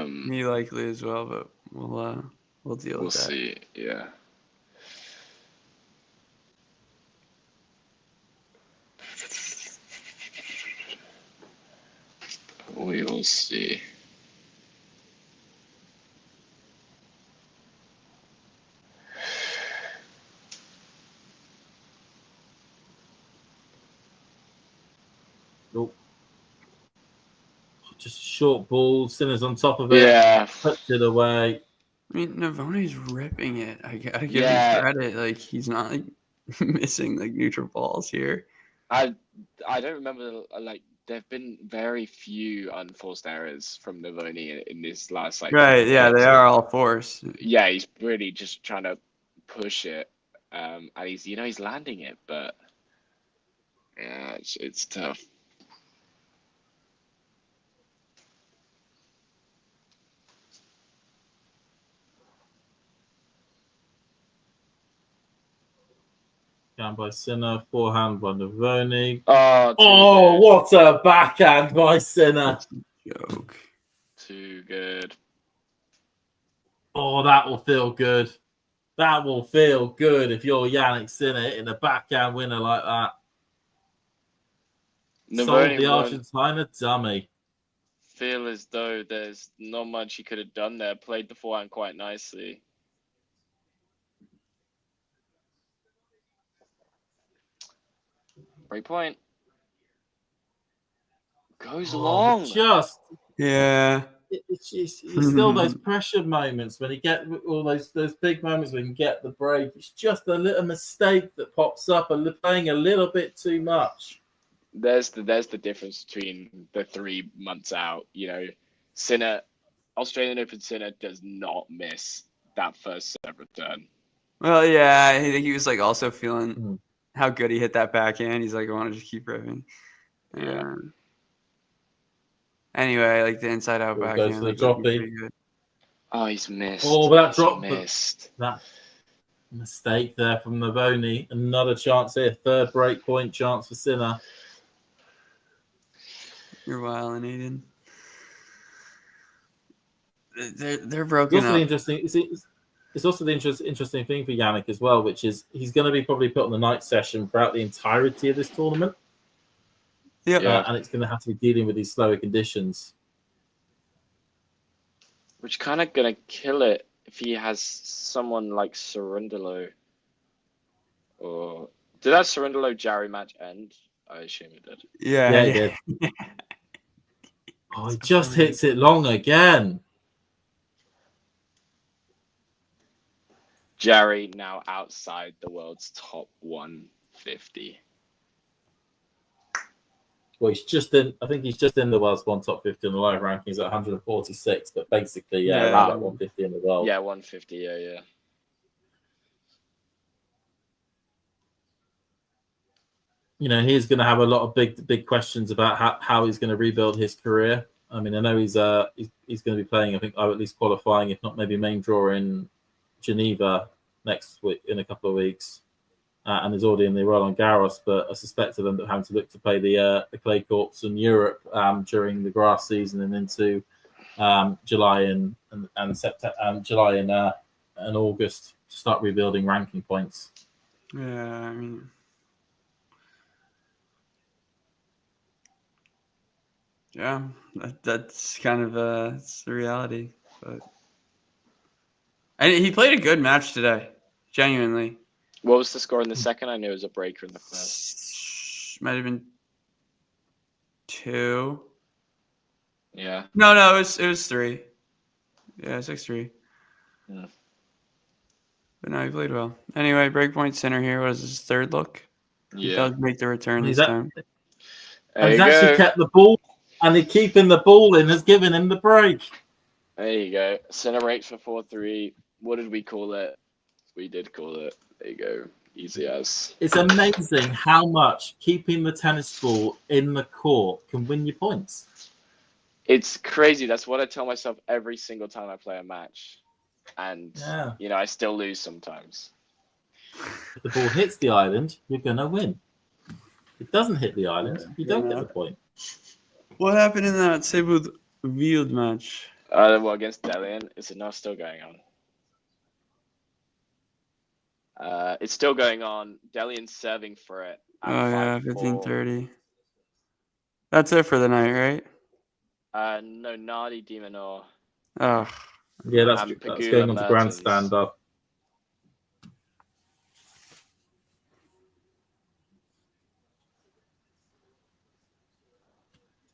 Me likely as well, but we'll deal We'll with that. see. Yeah. We will see. nope. Just short ball. Sinner's on top of it. Yeah. Puts it away. I mean, Navone's ripping it. I gotta give Yeah. him credit. Like he's not like missing like neutral balls here. I don't remember, like, there've been very few unforced errors from Navone in this last, like, Right, yeah, they are all forced. Yeah, he's really just trying to push it, and he's landing it, but yeah, it's tough. Down by Sinner, forehand by Navone. Oh, What a backhand by Sinner. Joke. too good. Oh, that will feel good. That will feel good if you're Jannik Sinner in a backhand winner like that. Sold the Argentine a dummy. Feel as though there's not much he could have done there. Played the forehand quite nicely. Break point. Goes long. Just Yeah. it's still those pressure moments when you get all those big moments when you get the break. It's just a little mistake that pops up and playing a little bit too much. There's the difference between the 3 months out. You know, Sinner, Australian Open Sinner does not miss that first serve return. Well, yeah, I think he was like also feeling how good he hit that backhand. He's like, I want to just keep ripping. Yeah. Anyway, like the inside out We'll back go hand, to the like, that'd be droppy. pretty good. Oh, he's missed. Oh, but that He's drop, missed. that mistake there from Navone. Another chance here. Third break point chance for Sinner. You're wilding, Aiden. They're It's broken also up. the interesting. It's also the interesting thing for Jannik as well, which is he's going to be probably put on the night session throughout the entirety of this tournament. Yeah. And it's going to have to be dealing with these slower conditions. Which kind of gonna kill it if he has someone like Cerundolo. Or did that Cerundolo Jarry match end? I assume it did. Yeah, he did. Oh, he just hits it long again. Jarry now outside the world's top 150. Well, he's just in. I think he's just in the world's one top 50 in the live rankings at 146. But basically, Yeah. around about 150 in the world. Yeah, 150. Yeah. You know, he's going to have a lot of big questions about how he's going to rebuild his career. I mean, I know he's going to be playing. I think at least qualifying, if not maybe main draw in Geneva next week in a couple of weeks, and is already in the Roland Garros. But I suspect of them having to look to play the clay courts in Europe during the grass season and into July and September, July and August to start rebuilding ranking points. Yeah, I mean, yeah, that's kind of it's the reality. But and he played a good match today, genuinely. What was the score in the second? I knew it was a breaker in the first. Might have been 2. Yeah. No, it was 3. Yeah, 6-3. Yeah. But no, he played well. Anyway, breakpoint center here was his third look. He does make the return this time. There He's you actually go. kept the ball, and he keeping the ball in has given him the break. There you go. Center breaks for 4-3. What did we call it? We did call it. There you go. Easy as. It's amazing how much keeping the tennis ball in the court can win you points. It's crazy. That's what I tell myself every single time I play a match. And, I still lose sometimes. If the ball hits the island, you're going to win. If it doesn't hit the island, you don't get the point. What happened in that Sebud Wield match? Well, against Delian, is it not still going on? It's still going on. Delian's serving for it. Oh, yeah, 15:30. That's it for the night, right? No, Nardi Demonor. Oh. Yeah, that's going on to grandstand up.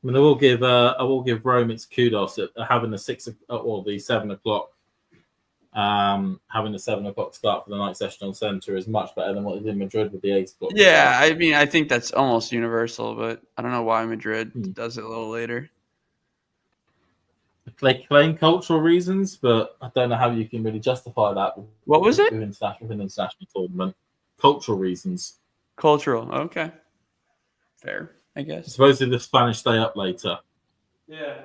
I mean, I will give Rome its kudos at having the 6 or the 7 o'clock. Having the 7 o'clock start for the night session on centre is much better than what they did in Madrid with the 8 o'clock. Yeah, I mean, I think that's almost universal, but I don't know why Madrid does it a little later. They claim cultural reasons, but I don't know how you can really justify that. What was it? With an international tournament. Cultural reasons. Cultural. Okay. Fair, I guess. Supposedly the Spanish stay up later. Yeah.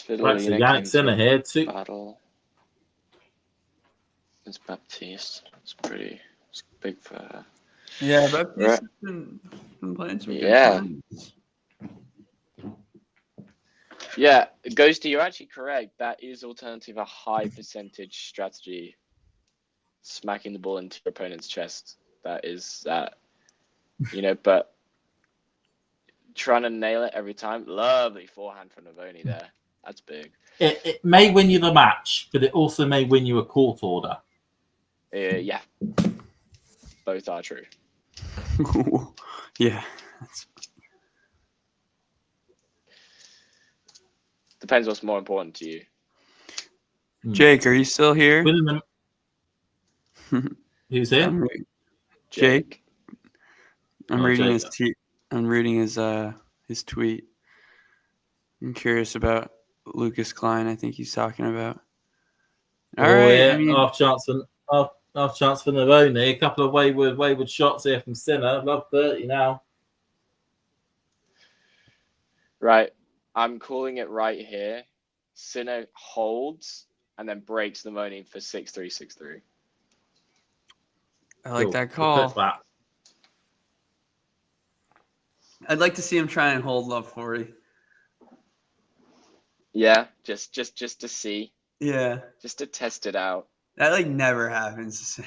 Right, so Jannik Sinner here too. Battle. It's Baptiste. It's big for her. Yeah, Baptiste has been playing some good times. Yeah, Ghosty, you're actually correct. That is alternative a high percentage strategy. Smacking the ball into your opponent's chest. That is that. But trying to nail it every time. Lovely forehand from Navone there. That's big. It may win you the match, but it also may win you a court order. Yeah. Both are true. Yeah. Depends what's more important to you. Jake, are you still here? Who's here? Jake. I'm reading Jake. his his tweet. I'm curious about Lucas Klein. I think he's talking about. All right. Yeah. I mean, Half chance for Navone. A couple of wayward shots here from Sinner. Love 30 now. Right. I'm calling it right here. Sinner holds and then breaks Navone for 6-3, 6-3. I like Cool. that We'll call. put that. I'd like to see him try and hold Love 40. Yeah, just to see, Yeah, just to test it out. that like never happens.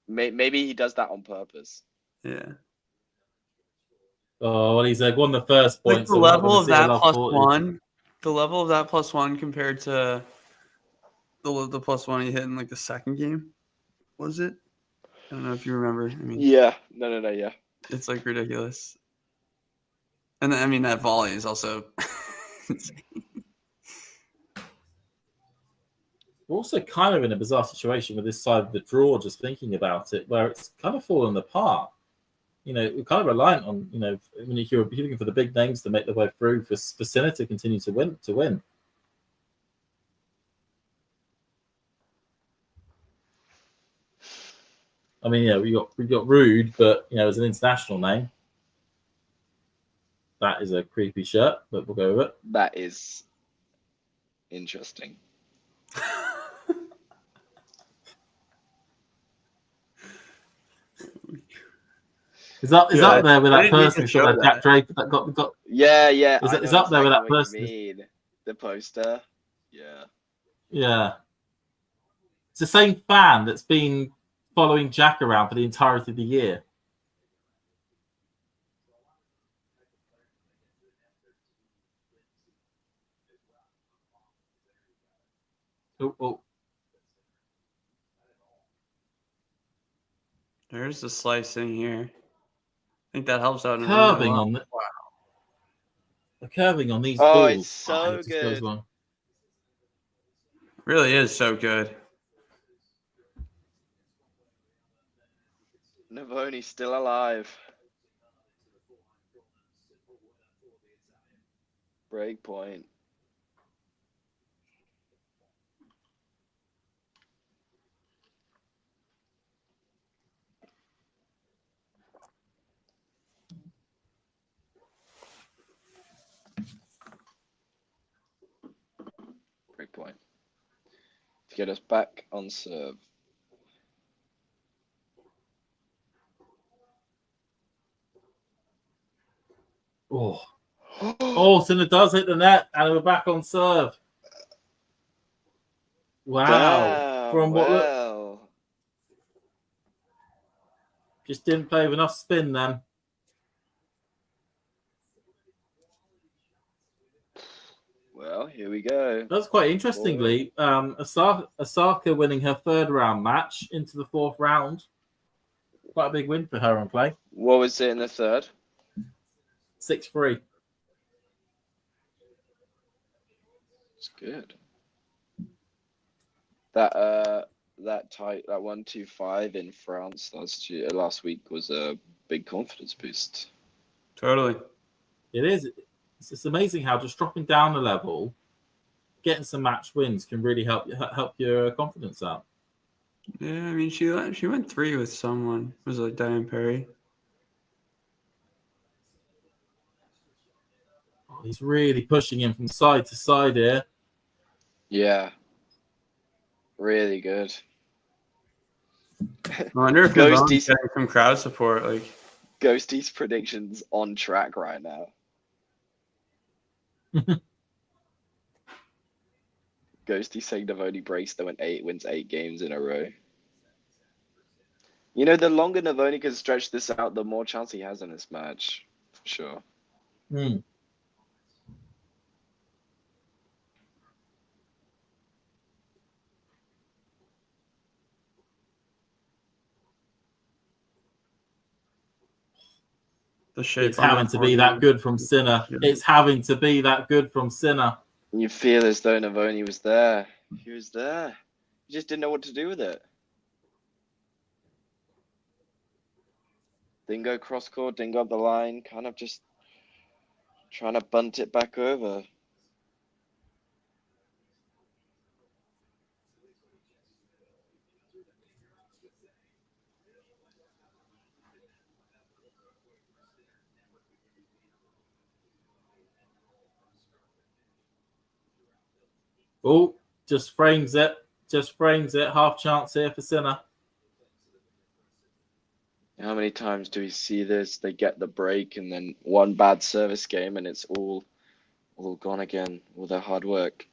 Maybe he does that on purpose. Yeah. Oh, well, he's won the first point, Like the so we're not level going to of see a that love plus 40. one, the level of that plus one compared to the plus one he hit in like the second game, was it? I don't know if you remember. I mean, Yeah. No, yeah. it's like ridiculous. And then, I mean, that volley is also. We're also kind of in a bizarre situation with this side of the draw, just thinking about it, where it's kind of fallen apart. You know, we're kind of reliant on, you know, when you're looking for the big names to make their way through, for Sinner to continue to win. I mean, yeah, we got Rude, but you know, as an international name, that is a creepy shirt, but we'll go with it. That is interesting. Is up there with that person who shot that Jack Drake that got? Yeah. Is up there with that what person? you mean. The poster. Yeah. Yeah. It's the same fan that's been following Jack around for the entirety of the year. Oh. There's the slicing here. I think that helps out. Curving on the curving on these Oh, balls. it's so it just goes good. wrong. Really is so good. Navone's still alive. Break point. Break point. To get us back on serve. Oh, Sinner does hit the net, and we're back on serve. Wow. Damn, well. Just didn't play with enough spin then. Well, here we go. That's quite interestingly. Osaka winning her third round match into the fourth round. Quite a big win for her on play. What was it in the third? 6-3. It's good. That 1-2-5 in France last week was a big confidence boost. Totally. It is. It's amazing how just dropping down a level, getting some match wins can really help your confidence out. Yeah, I mean, she went 3 with someone. It was like Diane Perry. Oh, he's really pushing him from side to side here. Yeah. Really good. I wonder if Navone's getting some crowd support. Like Ghosty's predictions on track right now. Ghosty saying Navone breaks them when wins 8 games in a row. You know, the longer Navone can stretch this out, the more chance he has in this match. For sure. Hmm. the shape. It's having to be that good from Sinner. It's having to be that good from Sinner. You feel as though Navone was there. He was there. He just didn't know what to do with it. Didn't go cross court, didn't go up the line, kind of just Trying to bunt it back over. Oh, just frames it. Just frames it. Half chance here for Sinner. How many times do we see this? They get the break and then one bad service game and it's all gone again. All their hard work.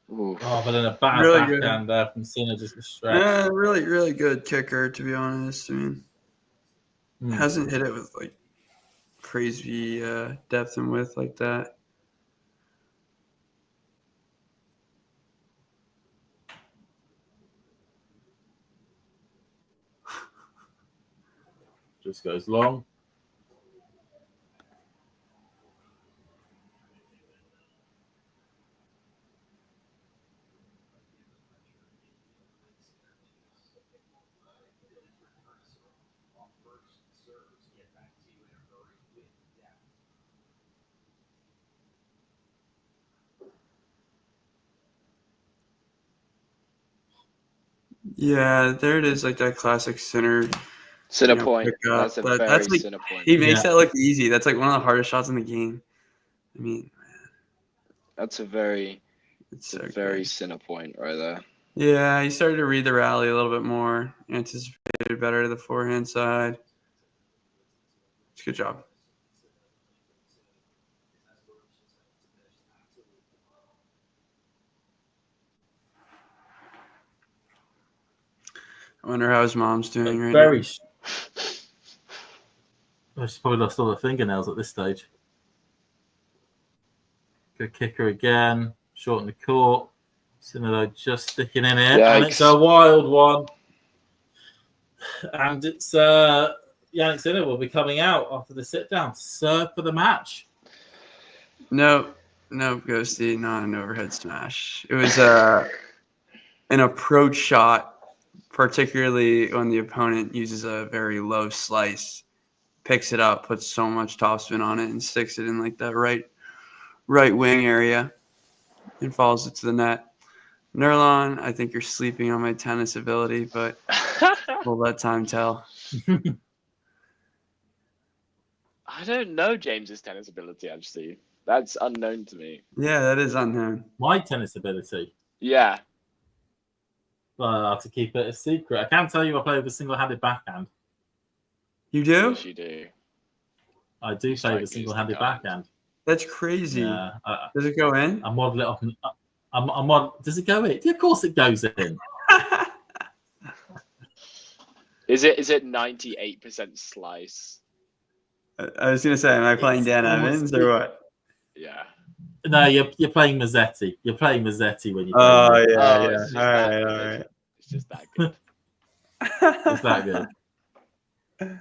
Oof. Oh, but then a bad Really good. backhand there from Sinner, just a stretch. Yeah, really, really good kicker, to be honest. I mean, hasn't hit it with like crazy depth and width like that. Just goes long. Yeah, there it is, like that classic center. Center you know, point. pickup. That's a But very that's like center point. he makes Yeah. that look easy. That's like one of the hardest shots in the game. I mean, That's a very it's so very good. center point right there. Yeah, he started to read the rally a little bit more. Anticipated better to the forehand side. It's a good job. I wonder how his mom's doing right Very. now. She's probably lost all her fingernails at this stage. Good kicker again. Short in the court. Sinner just sticking in here. Yikes. And it's a wild one. And it's Jannik Sinner will be coming out after the sit down to serve for the match. No, Ghosty, not an overhead smash. It was an approach shot, particularly when the opponent uses a very low slice, picks it up, puts so much topspin on it, and sticks it in like that right wing area and follows it to the net. Nurlon, I think you're sleeping on my tennis ability, but we'll let time tell. I don't know James's tennis ability actually. That's unknown to me. Yeah, that is unknown. My tennis ability. Yeah. To keep it a secret. I can tell you I play with a single-handed backhand. You do? Yes, you do. I do play with a single-handed backhand. That's crazy. Yeah. Does it go in? I model it off. Does it go in? Yeah, of course it goes in. Is it 98% slice? I was gonna say, am I playing Dan Evans or what? Yeah. No, you're playing Mazzetti. You're playing Mazzetti when you play. Oh yeah, Oh, yeah. it's just All that right, good. all right. It's just that good. It's that good.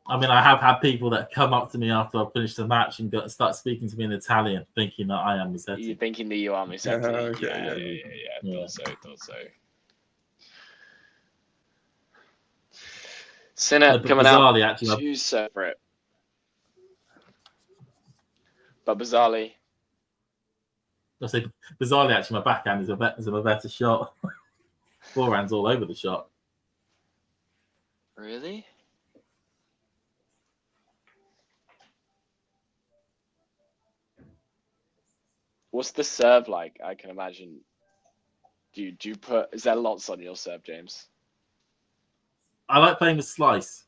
I mean, I have had people that come up to me after I've finished the match and start speaking to me in Italian, thinking that I am Mazzetti. You're thinking that you are Mazzetti. Okay, Yeah. Thought so. Sinner coming out actually, too separate. But bizarrely. I say bizarrely, actually, my backhand is a better shot. Forehand's all over the shot. Really? What's the serve like? I can imagine. Do you put? Is there lots on your serve, James? I like playing with slice.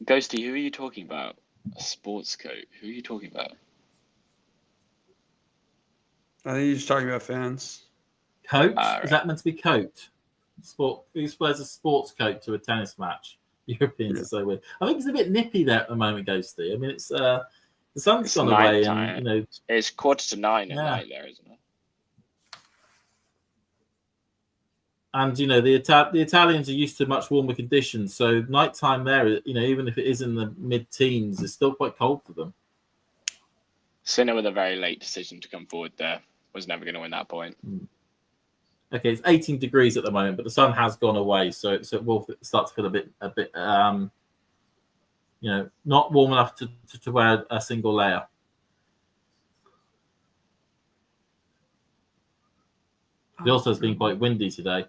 Ghosty, who are you talking about? A sports coat. Who are you talking about? I think you're just talking about fans. Coat? Right. Is that meant to be coat? Sport. Who wears a sports coat to a tennis match? Europeans are so weird. I think it's a bit nippy there at the moment, Ghosty. I mean, it's the sun's gone away, and it's 8:45 at night there, isn't it? And the Italians are used to much warmer conditions, so nighttime there, even if it is in the mid-teens, it's still quite cold for them. Sinner with a very late decision to come forward there was never going to win that point. Okay, it's 18 degrees at the moment, but the sun has gone away, so it will start to feel a bit not warm enough to wear a single layer. It also has been quite windy today.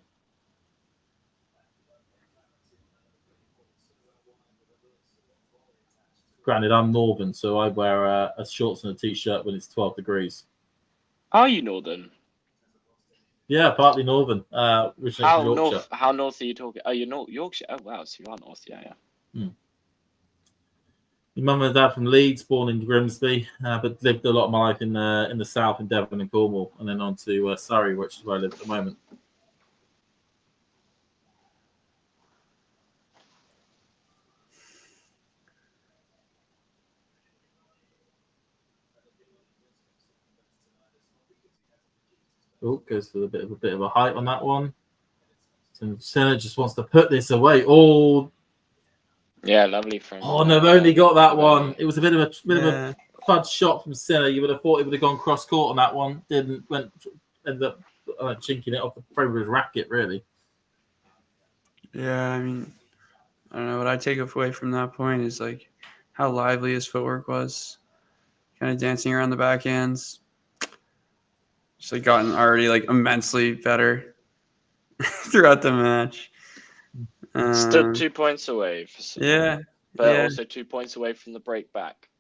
Granted, I'm northern, so I wear a shorts and a t-shirt when it's 12 degrees. Are you northern? Yeah, partly northern. Originally from Yorkshire. How north are you talking? Oh, you're Yorkshire. Oh, wow. So you are north. Yeah. Your mum and dad from Leeds, born in Grimsby, but lived a lot of my life in the south, in Devon and Cornwall, and then on to Surrey, which is where I live at the moment. Oh, goes for a bit of a height on that one. So Senna just wants to put this away. Oh, yeah, lovely from. Oh, Navone got that one. It was a bit of a fudge shot from Senna. You would have thought it would have gone cross court on that one. Ended up chinking it off the frame of his racket, really. Yeah, I mean, I don't know. What I take away from that point is like how lively his footwork was, kind of dancing around the backhands. Just like gotten already like immensely better throughout the match. Still 2 points away for Sinner, but also 2 points away from the break back.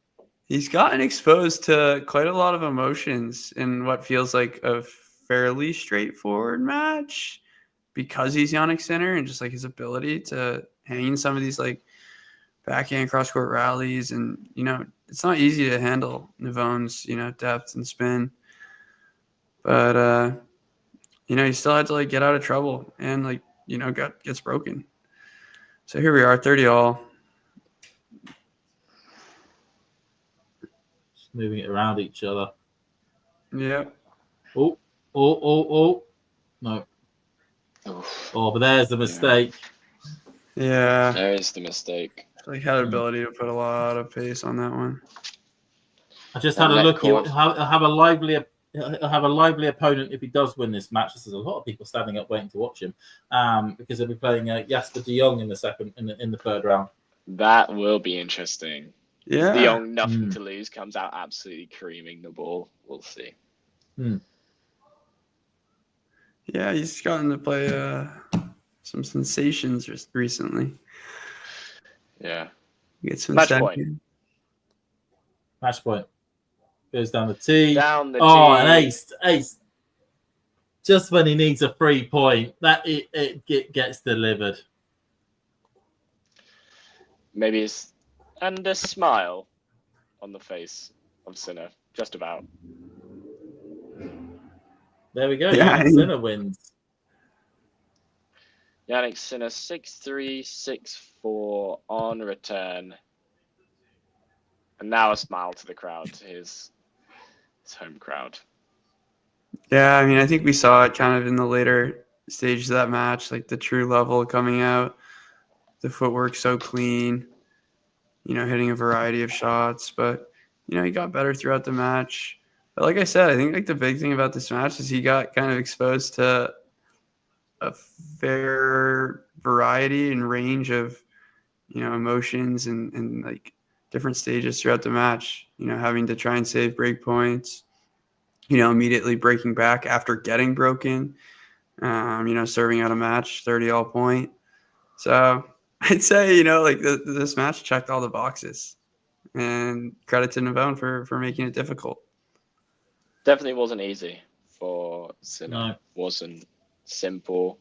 He's gotten exposed to quite a lot of emotions in what feels like a fairly straightforward match because he's Jannik Sinner and just like his ability to hang in some of these like backhand cross court rallies. And, it's not easy to handle Navone's, depth and spin. But, he still had to like get out of trouble and like, gets broken. So here we are, 30-all. Just moving it around each other. Yeah. Oh. No. Oof. Oh, but there's the mistake. Yeah. There is the mistake. He had an ability to put a lot of pace on that one. I just had a look. He'll have a lively opponent if he does win this match. There's a lot of people standing up waiting to watch him because they'll be playing Jasper de Jong in the third round. That will be interesting. Yeah. De Jong, nothing to lose, comes out absolutely creaming the ball. We'll see. Yeah, he's gotten to play some sensations recently. Yeah. Get some Match point. Match point. Goes down the tee. Down the tee. Oh, an ace. Just when he needs a 3 point, that it gets delivered. Maybe it's and a smile on the face of Sinner, just about. There we go. Yeah, Sinner wins. Jannik Sinner 6-3, 6-4 on return. And now a smile to the crowd, to his home crowd. Yeah, I mean, I think we saw it kind of in the later stages of that match, like the true level coming out. The footwork so clean, hitting a variety of shots. But, he got better throughout the match. But like I said, I think like the big thing about this match is he got kind of exposed to a fair variety and range of, emotions and like different stages throughout the match, having to try and save break points, immediately breaking back after getting broken, serving out a match, 30-all point. So I'd say, this match checked all the boxes, and credit to Navone for making it difficult. Definitely wasn't easy for Sinner. No. Wasn't simple,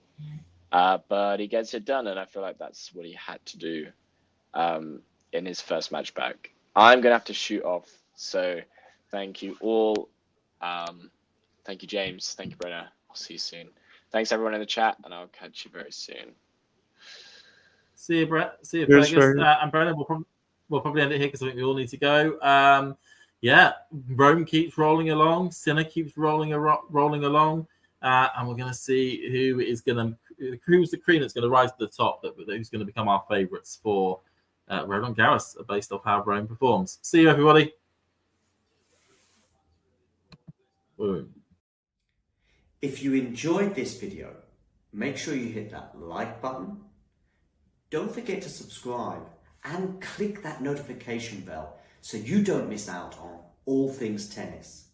but he gets it done, and I feel like that's what he had to do in his first match back. I'm going to have to shoot off, so thank you all. Thank you, James. Thank you, Brenna. I'll see you soon. Thanks, everyone in the chat, and I'll catch you very soon. See you, Brett. See you, Yes, Vegas. sir. And Brenna, we'll probably end it here because I think we all need to go. Rome keeps rolling along. Sinner keeps rolling along. and we're going to see who's the cream that's going to rise to the top, who's going to become our favourites for Roland Garros, based off how Rome performs. See you, everybody. Boom. If you enjoyed this video, make sure you hit that like button. Don't forget to subscribe and click that notification bell so you don't miss out on all things tennis.